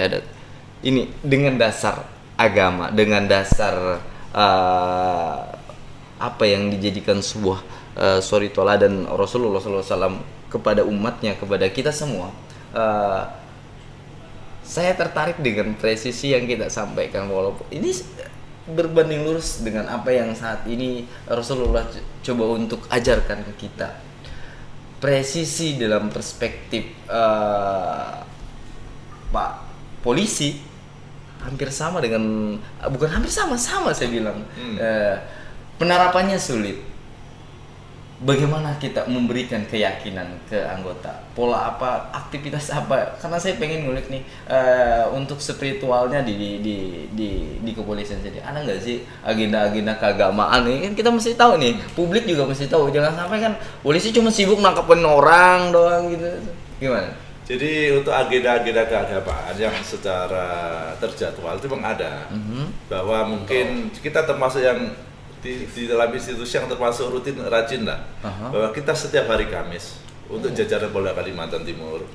S1: ada. Ini dengan dasar agama, dengan dasar apa yang dijadikan sebuah suri toladan Rasulullah SAW kepada umatnya, kepada kita semua. Saya tertarik dengan presisi yang kita sampaikan, walaupun ini berbanding lurus dengan apa yang saat ini Rasulullah coba untuk ajarkan ke kita. Presisi dalam perspektif Pak polisi hampir sama dengan, bukan hampir sama saya bilang. Penerapannya sulit. Bagaimana kita memberikan keyakinan ke anggota, pola apa, aktivitas apa? Karena saya pengen ngulik nih untuk spiritualnya di kepolisian sendiri. Ada nggak sih agenda-agenda keagamaan nih? Kan kita mesti tahu nih, publik juga mesti tahu. Jangan sampai kan polisi cuma sibuk nangkepin orang doang gitu. Gimana?
S3: Jadi untuk agenda-agenda keagamaan yang secara terjadwal itu memang ada, bahwa mungkin kita termasuk yang di dalam institusi yang termasuk rutin rajin lah, bahwa kita setiap hari Kamis untuk jajaran Polda Kalimantan Timur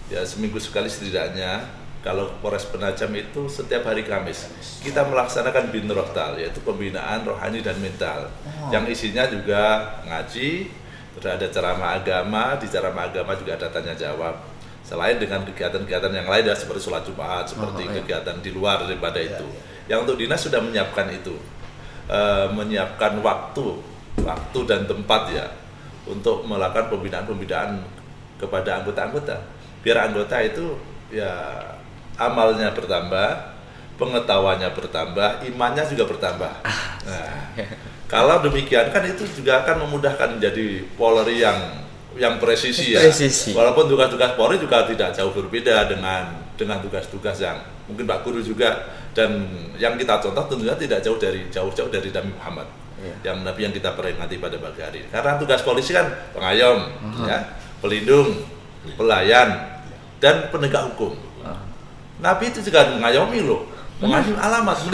S3: ya seminggu sekali setidaknya Kalau Polres Penajam itu setiap hari Kamis kita melaksanakan binrohtal, yaitu pembinaan rohani dan mental, yang isinya juga ngaji, terus ada ceramah agama, di ceramah agama juga ada tanya jawab. Selain dengan kegiatan-kegiatan yang lain ya, seperti sholat Jumat, seperti kegiatan di luar daripada itu. Yang untuk dinas sudah menyiapkan itu, menyiapkan waktu dan tempat ya untuk melakukan pembinaan kepada anggota-anggota, biar anggota itu ya amalnya bertambah, pengetahuannya bertambah, imannya juga bertambah. Nah, kalau demikian kan itu juga akan memudahkan menjadi Polri yang presisi ya. Walaupun tugas-tugas Polri juga tidak jauh berbeda dengan tugas-tugas yang mungkin Pak Guru juga, dan yang kita contoh tentunya tidak jauh dari Nabi Muhammad. Yang Nabi yang kita peringati pada pagi hari. Karena tugas polisi kan pengayom, ya, pelindung, pelayan, dan penegak hukum. Nabi itu juga mengayomi loh, mengayomi alamat,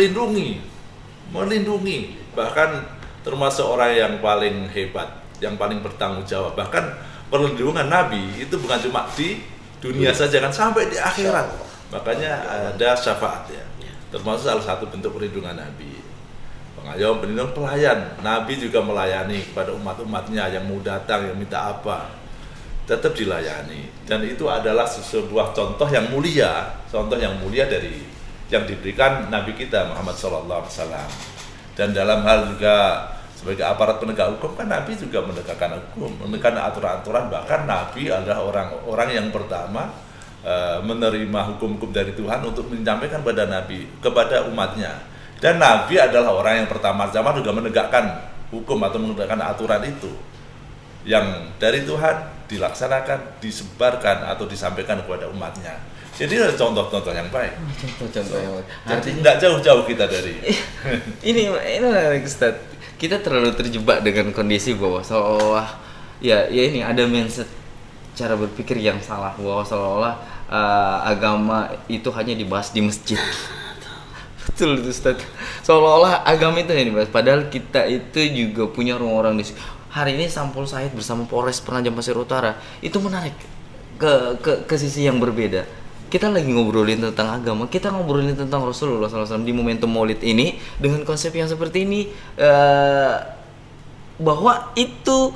S3: melindungi, bahkan termasuk orang yang paling hebat, yang paling bertanggung jawab. Bahkan perlindungan Nabi itu bukan cuma di dunia saja kan, sampai di akhirat. Makanya ada syafaat ya, termasuk salah satu bentuk perlindungan Nabi. Pengayom, pelindung, pelayan. Nabi juga melayani kepada umat-umatnya yang mau datang, yang minta apa, tetap dilayani. Dan itu adalah sebuah contoh yang mulia dari yang diberikan Nabi kita Muhammad SAW. Dan dalam hal juga sebagai aparat penegak hukum kan Nabi juga menegakkan hukum, menegakkan aturan-aturan. Bahkan Nabi adalah orang yang pertama menerima hukum-hukum dari Tuhan untuk menyampaikan kepada umatnya. Dan Nabi adalah orang yang pertama zaman juga menegakkan hukum atau menegakkan aturan itu yang dari Tuhan dilaksanakan, disebarkan atau disampaikan kepada umatnya. Jadi ada contoh-contoh yang baik.
S1: Contoh-contoh yang baik.
S3: Jadi tidak jauh-jauh kita dari
S1: ini Ustaz. Kita terlalu terjebak dengan kondisi bahwa seolah ya ini ada mindset cara berpikir yang salah, bahwa seolah-olah agama itu hanya dibahas di masjid. Betul Ustaz. Seolah-olah agama itu hanya dibahas, padahal kita itu juga punya orang-orang di sini. Hari ini Sampul Said bersama Polres Penajam Pasir Utara itu menarik ke sisi yang berbeda. Kita lagi ngobrolin tentang agama, kita ngobrolin tentang Rasulullah SAW di momentum Maulid ini dengan konsep yang seperti ini, bahwa itu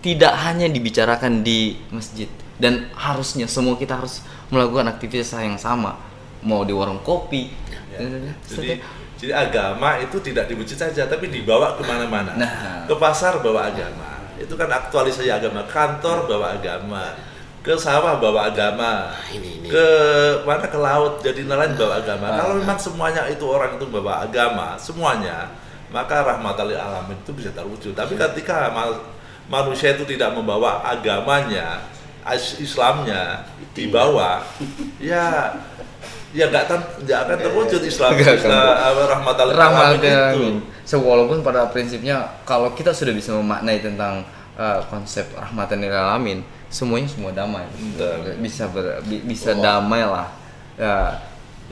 S1: tidak hanya dibicarakan di masjid, dan harusnya semua kita harus melakukan aktivitas yang sama, mau di warung kopi.
S3: Jadi agama itu tidak di masjid saja, tapi dibawa kemana-mana. Ke pasar bawa agama, itu kan aktualisasi agama. Kantor bawa agama, ke sawah bawa agama, ke mana, ke laut jadi nelayan bawa agama. Kalau memang semuanya itu orang itu bawa agama semuanya, maka rahmatan lil alamin itu bisa terwujud. Tapi ketika manusia itu tidak membawa agamanya, Islamnya dibawa, ya nggak akan terwujud Islam rahmatan lil alamin itu.
S1: Walaupun pada prinsipnya kalau kita sudah bisa memaknai tentang konsep rahmatan lil alamin, semuanya semua damai, bisa damai lah. Ya,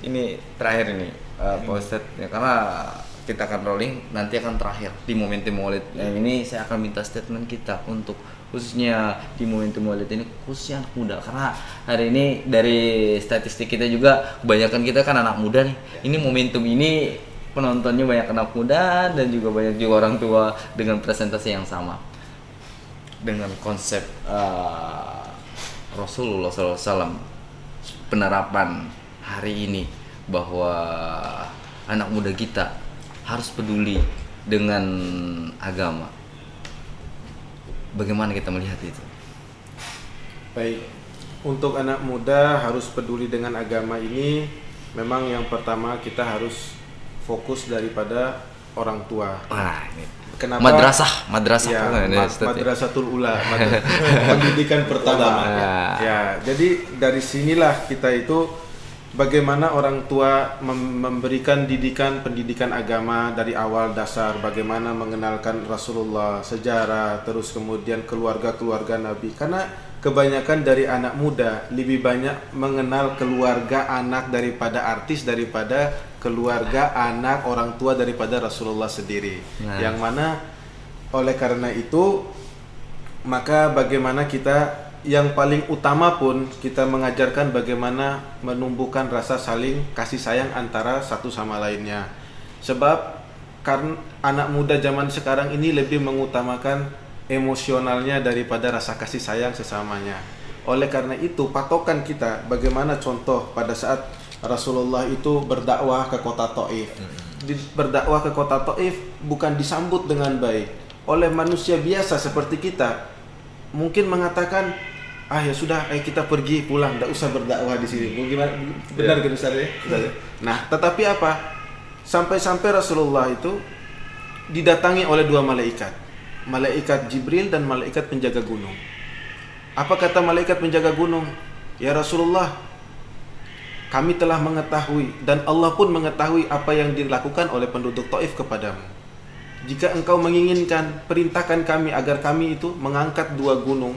S1: ini terakhir ini Pak Ustadz ya, karena kita akan rolling, nanti akan terakhir di momentum Maulid. Ini saya akan minta statement kita untuk khususnya di momentum Maulid ini, khususnya anak muda, karena hari ini dari statistik kita juga kebanyakan kita kan anak muda nih. Ini momentum ini penontonnya banyak anak muda dan juga banyak juga orang tua dengan presentasi yang sama dengan konsep Rasulullah SAW, penerapan hari ini bahwa anak muda kita harus peduli dengan agama. Bagaimana kita melihat itu?
S5: Baik, untuk anak muda harus peduli dengan agama ini, memang yang pertama kita harus fokus daripada orang tua.
S1: Ini.
S5: Kenapa?
S1: Madrasah
S5: ya, madrasatul ula, pendidikan pertama. Ya, jadi dari sinilah kita itu bagaimana orang tua memberikan pendidikan agama dari awal dasar, bagaimana mengenalkan Rasulullah, sejarah, terus kemudian keluarga Nabi. Karena kebanyakan dari anak muda lebih banyak mengenal keluarga anak daripada artis, daripada keluarga anak orang tua daripada Rasulullah sendiri. Yang mana oleh karena itu maka bagaimana kita yang paling utama pun kita mengajarkan bagaimana menumbuhkan rasa saling kasih sayang antara satu sama lainnya. Sebab karena anak muda zaman sekarang ini lebih mengutamakan emosionalnya daripada rasa kasih sayang sesamanya. Oleh karena itu patokan kita bagaimana contoh pada saat Rasulullah itu berdakwah ke kota Taif. Berdakwah ke kota Taif bukan disambut dengan baik oleh manusia biasa seperti kita. Mungkin mengatakan, ya sudah, kita pergi pulang, tidak usah berdakwah di sini. Gimana? Benar kan Ustaz ya? Nah, tetapi apa? Sampai-sampai Rasulullah itu didatangi oleh dua malaikat, malaikat Jibril dan malaikat penjaga gunung. Apa kata malaikat penjaga gunung? Ya Rasulullah, kami telah mengetahui dan Allah pun mengetahui apa yang dilakukan oleh penduduk Taif kepadamu. Jika engkau menginginkan, perintahkan kami agar kami itu mengangkat dua gunung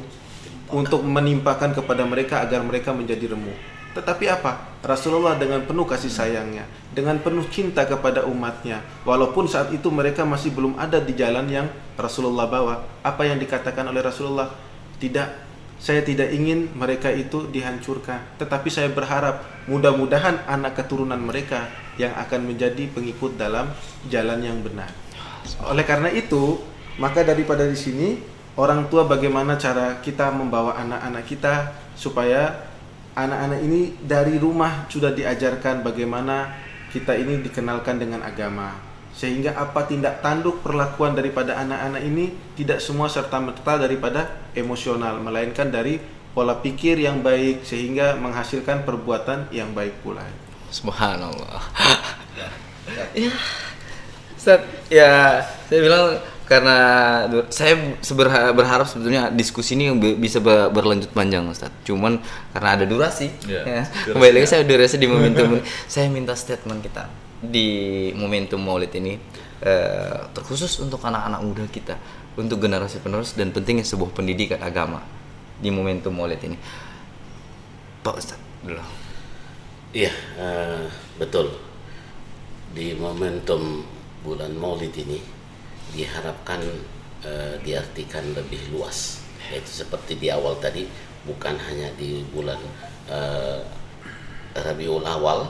S5: untuk menimpakan kepada mereka agar mereka menjadi remuk. Tetapi apa? Rasulullah dengan penuh kasih sayangnya, dengan penuh cinta kepada umatnya, walaupun saat itu mereka masih belum ada di jalan yang Rasulullah bawa. Apa yang dikatakan oleh Rasulullah? Tidak, saya tidak ingin mereka itu dihancurkan, tetapi saya berharap mudah-mudahan anak keturunan mereka yang akan menjadi pengikut dalam jalan yang benar. Oleh karena itu, maka daripada di sini orang tua bagaimana cara kita membawa anak-anak kita supaya anak-anak ini dari rumah sudah diajarkan bagaimana kita ini dikenalkan dengan agama, sehingga apa tindak tanduk perlakuan daripada anak-anak ini tidak semua serta-merta daripada emosional, melainkan dari pola pikir yang baik sehingga menghasilkan perbuatan yang baik pula.
S1: Subhanallah. Ya, Ustaz, ya saya bilang karena saya berharap sebetulnya diskusi ini bisa berlanjut panjang, Ustaz. Cuman karena ada durasi, ya. Kembali lagi saya durasi di momentum. Saya minta statement kita di momentum Maulid ini terkhusus untuk anak-anak muda kita, untuk generasi penerus dan pentingnya sebuah pendidikan agama di momentum Maulid ini. Pak Ustaz, dulu.
S4: Iya, betul. Di momentum bulan Maulid ini diharapkan diartikan lebih luas, yaitu seperti di awal tadi, bukan hanya di bulan Rabiul Awal,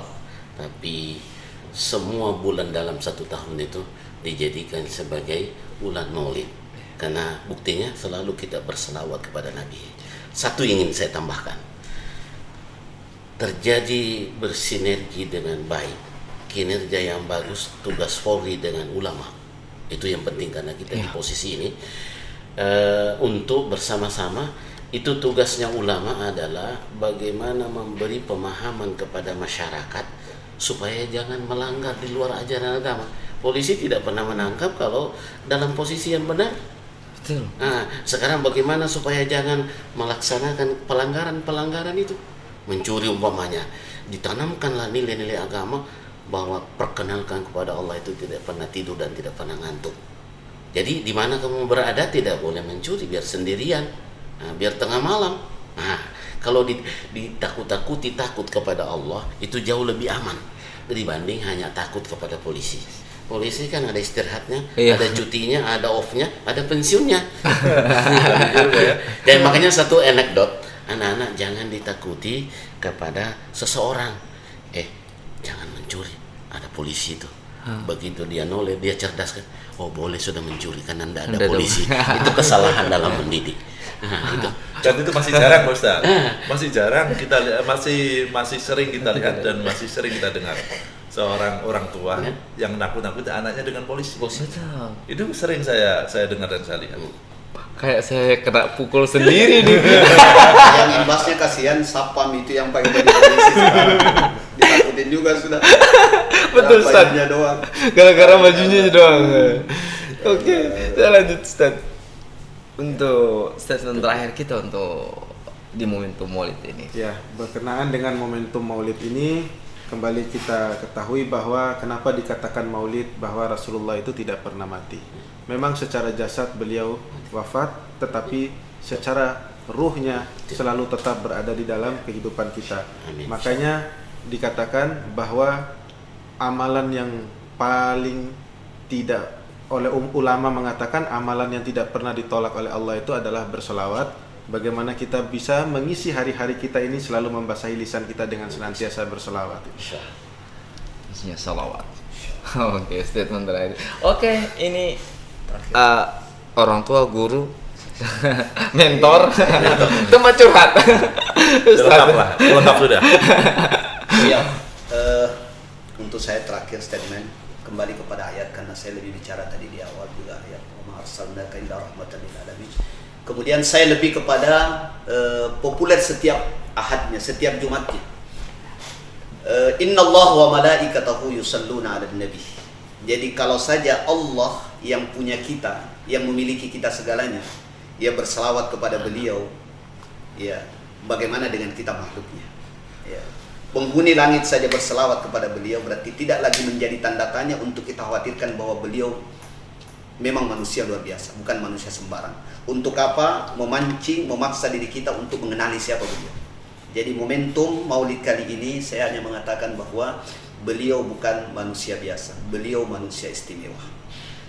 S4: tapi semua bulan dalam satu tahun itu dijadikan sebagai bulan Maulid, karena buktinya selalu kita berselawat kepada Nabi. Satu ingin saya tambahkan, terjadi bersinergi dengan baik, kinerja yang bagus, tugas Polri dengan ulama. Itu yang penting karena kita di posisi ini untuk bersama-sama. Itu tugasnya ulama adalah bagaimana memberi pemahaman kepada masyarakat supaya jangan melanggar di luar ajaran agama. Polisi tidak pernah menangkap kalau dalam posisi yang benar. Betul. Nah, sekarang bagaimana supaya jangan melaksanakan pelanggaran-pelanggaran itu, mencuri umpamanya, ditanamkanlah nilai-nilai agama bahwa perkenalkan kepada Allah itu tidak pernah tidur dan tidak pernah ngantuk. Jadi di mana kamu berada tidak boleh mencuri, biar sendirian, biar tengah malam. Nah, kalau ditakut-takuti takut kepada Allah itu jauh lebih aman dibanding hanya takut kepada polisi. Polisi kan ada istirahatnya, ada cutinya, ada off-nya, ada pensiunnya. Dan makanya satu anekdot, anak-anak jangan ditakuti kepada seseorang. Jangan mencuri, ada polisi itu. Begitu dia noleh, dia cerdas kan, oh boleh sudah mencuri karena tidak ada polisi. Itu kesalahan dalam mendidik. Itu.
S3: Dan itu masih jarang, Ustaz. Masih jarang kita lihat, masih sering kita lihat dan masih sering kita dengar seorang orang tua yang nakut-nakuti anaknya dengan polisi. Itu sering saya dengar dan saya lihat.
S1: Kayak saya kena pukul sendiri nih.
S2: Yang imbasnya kasihan sapam itu yang pakai baju polisi sekarang. Ditakutin juga sudah.
S1: Betul, Ustaz.
S2: Bajunya doang.
S1: Gara-gara bajunya doang. Oke, saya lanjut, Ustaz. Untuk statement terakhir kita untuk di momentum Maulid ini.
S5: Ya, berkenaan dengan momentum Maulid ini, kembali kita ketahui bahwa kenapa dikatakan Maulid bahwa Rasulullah itu tidak pernah mati. Memang secara jasad beliau wafat, tetapi secara ruhnya selalu tetap berada di dalam kehidupan kita. Makanya dikatakan bahwa amalan yang paling oleh ulama mengatakan amalan yang tidak pernah ditolak oleh Allah itu adalah berselawat bagaimana kita bisa mengisi hari-hari kita ini selalu membasahi lisan kita dengan senantiasa berselawat.
S1: Isinya salawat. Oke, statement terakhir. Oke, ini orang tua, guru, mentor, tempat curhat.
S3: Lengkap sudah.
S2: Iya. Untuk saya terakhir statement kembali kepada ayat, karena saya lebih bicara tadi di awal juga ayat wa arsalnaka illa rahmatan lil alamin. Kemudian saya lebih kepada populer setiap ahadnya, setiap Jumatnya. Innallaha wa malaikatahu yusalluna 'alan nabi. Jadi kalau saja Allah yang punya kita, yang memiliki kita segalanya, dia berselawat kepada beliau, ya, bagaimana dengan kita makhluknya? Ya. Penghuni langit saja berselawat kepada beliau, berarti tidak lagi menjadi tanda tanya untuk kita khawatirkan bahwa beliau memang manusia luar biasa, bukan manusia sembarang. Untuk apa? Memancing, memaksa diri kita untuk mengenali siapa beliau. Jadi momentum maulid kali ini saya hanya mengatakan bahwa beliau bukan manusia biasa, beliau manusia istimewa.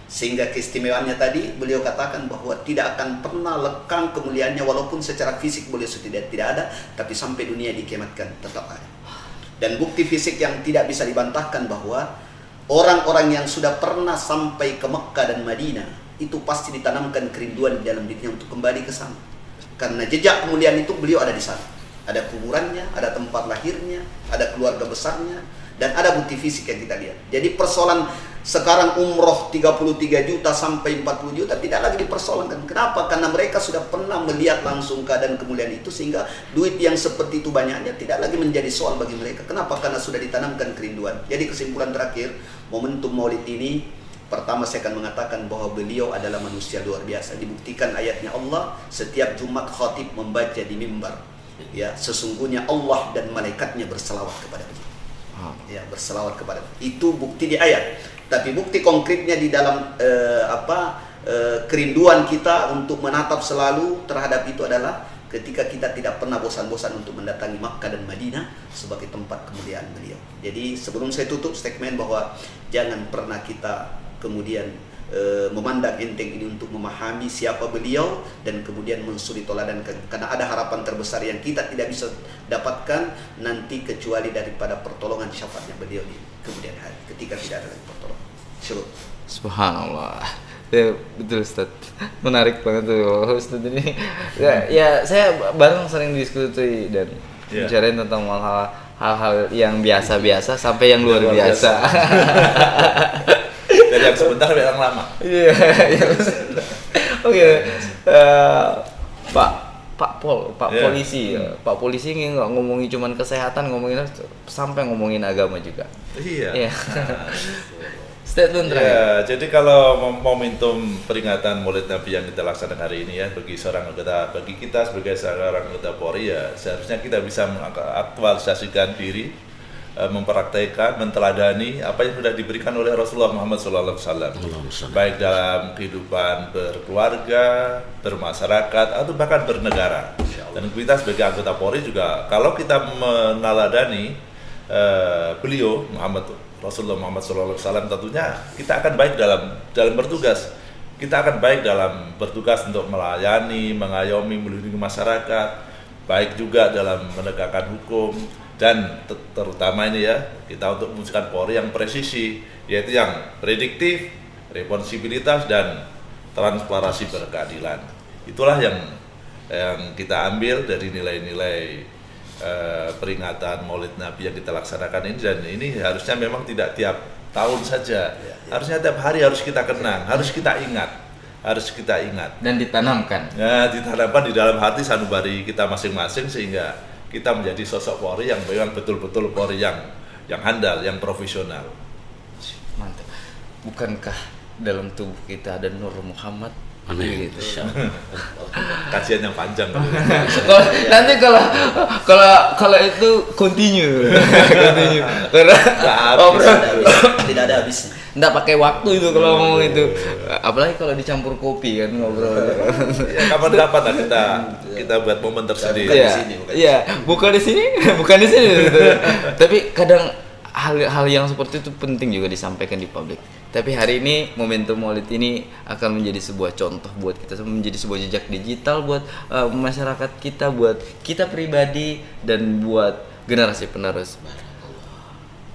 S2: Sehingga keistimewaannya tadi beliau katakan bahwa tidak akan pernah lekang kemuliaannya, walaupun secara fisik beliau sudah tidak ada, tapi sampai dunia dikematkan tetap ada. Dan bukti fisik yang tidak bisa dibantahkan bahwa orang-orang yang sudah pernah sampai ke Mekah dan Madinah itu pasti ditanamkan kerinduan di dalam dirinya untuk kembali ke sana. Karena jejak kemuliaan itu beliau ada di sana. Ada kuburannya, ada tempat lahirnya, ada keluarga besarnya, dan ada bukti fisik yang kita lihat. Jadi persoalan sekarang umroh 33 juta sampai 40 juta tidak lagi dipersoalkan. Kenapa? Karena mereka sudah pernah melihat langsung keadaan kemuliaan itu, sehingga duit yang seperti itu banyaknya tidak lagi menjadi soal bagi mereka. Kenapa? Karena sudah ditanamkan kerinduan. Jadi kesimpulan terakhir, momentum maulid ini, pertama saya akan mengatakan bahwa beliau adalah manusia luar biasa. Dibuktikan ayatnya Allah, setiap Jumat khatib membaca di mimbar, ya, sesungguhnya Allah dan malaikatnya berselawat kepada beliau. Ya, berselawat kepada itu bukti di ayat. Tapi bukti konkretnya di dalam kerinduan kita untuk menatap selalu terhadap itu adalah ketika kita tidak pernah bosan-bosan untuk mendatangi Makkah dan Madinah sebagai tempat kemuliaan beliau. Jadi sebelum saya tutup statement bahwa jangan pernah kita kemudian memandang enteng ini untuk memahami siapa beliau dan kemudian mensuri toladan, karena ada harapan terbesar yang kita tidak bisa dapatkan nanti kecuali daripada pertolongan syafaatnya beliau di kemudian hari ketika tidak ada lagi pertolongan.
S1: Subhanallah. Ya, betul Ustaz. Menarik banget tuh Ustaz ini. Ya saya bareng sering diskusi dan bicarain tentang hal-hal yang biasa-biasa sampai yang luar biasa.
S3: Dari yang sebentar sampai yang lama.
S1: Iya. Oke. Pak Polisi, Pak Polisi ini nggak ngomongin cuman kesehatan, ngomongin sampai ngomongin agama juga.
S3: Iya.
S1: Statement terakhir.
S3: Ya, jadi kalau momentum peringatan Maulid Nabi yang kita laksanakan hari ini ya, bagi kita sebagai seorang anggota Polri ya, seharusnya kita bisa mengaktualisasikan diri, mempraktekkan, menteladani apa yang sudah diberikan oleh Rasulullah Muhammad SAW, baik dalam kehidupan berkeluarga, bermasyarakat, atau bahkan bernegara. Dan kita sebagai anggota Polri juga, kalau kita meneladani beliau Rasulullah Muhammad SAW, tentunya kita akan baik dalam bertugas. Kita akan baik dalam bertugas untuk melayani, mengayomi, melindungi masyarakat, baik juga dalam menegakkan hukum. Dan terutama ini ya, kita untuk mewujudkan Polri yang presisi, yaitu yang prediktif, responsibilitas, dan transparansi berkeadilan. Itulah yang kita ambil dari nilai-nilai peringatan Maulid Nabi yang kita laksanakan ini. Dan ini harusnya memang tidak tiap tahun saja, harusnya tiap hari harus kita kenang, harus kita ingat. Dan ditanamkan. Ya, ditanamkan di dalam hati sanubari kita masing-masing, sehingga kita menjadi sosok Polri yang memang betul-betul Polri yang handal, yang profesional.
S1: Mantap. Bukankah dalam tubuh kita ada Nur Muhammad?
S4: Amin.
S1: Gitu.
S3: Kajian yang panjang.
S1: Nanti kalau itu continue. Karena
S2: tidak ada habisnya.
S1: Nggak pakai waktu itu kalau ngomong itu. Apalagi kalau dicampur kopi kan ngobrol.
S3: Ya, kapan-kapan lah kita buat momen tersendiri.
S1: Iya, bukan di sini. Tapi kadang hal yang seperti itu penting juga disampaikan di publik. Tapi hari ini momentum Maulid ini akan menjadi sebuah contoh buat kita, menjadi sebuah jejak digital buat masyarakat kita, buat kita pribadi dan buat generasi penerus.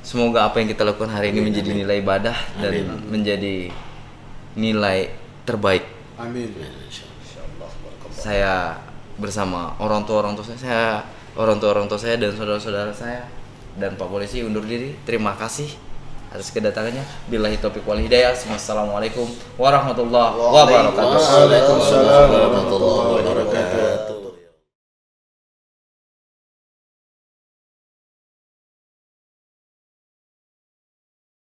S1: Semoga apa yang kita lakukan hari ini menjadi nilai ibadah dan menjadi nilai terbaik.
S5: Amin.
S1: Saya bersama orang tua saya dan saudara-saudara saya dan Pak Polisi undur diri. Terima kasih atas kedatangannya. Billahi taufiq wal hidayah. Wassalamualaikum warahmatullahi wabarakatuh.
S4: Waalaikumsalam warahmatullahi wabarakatuh.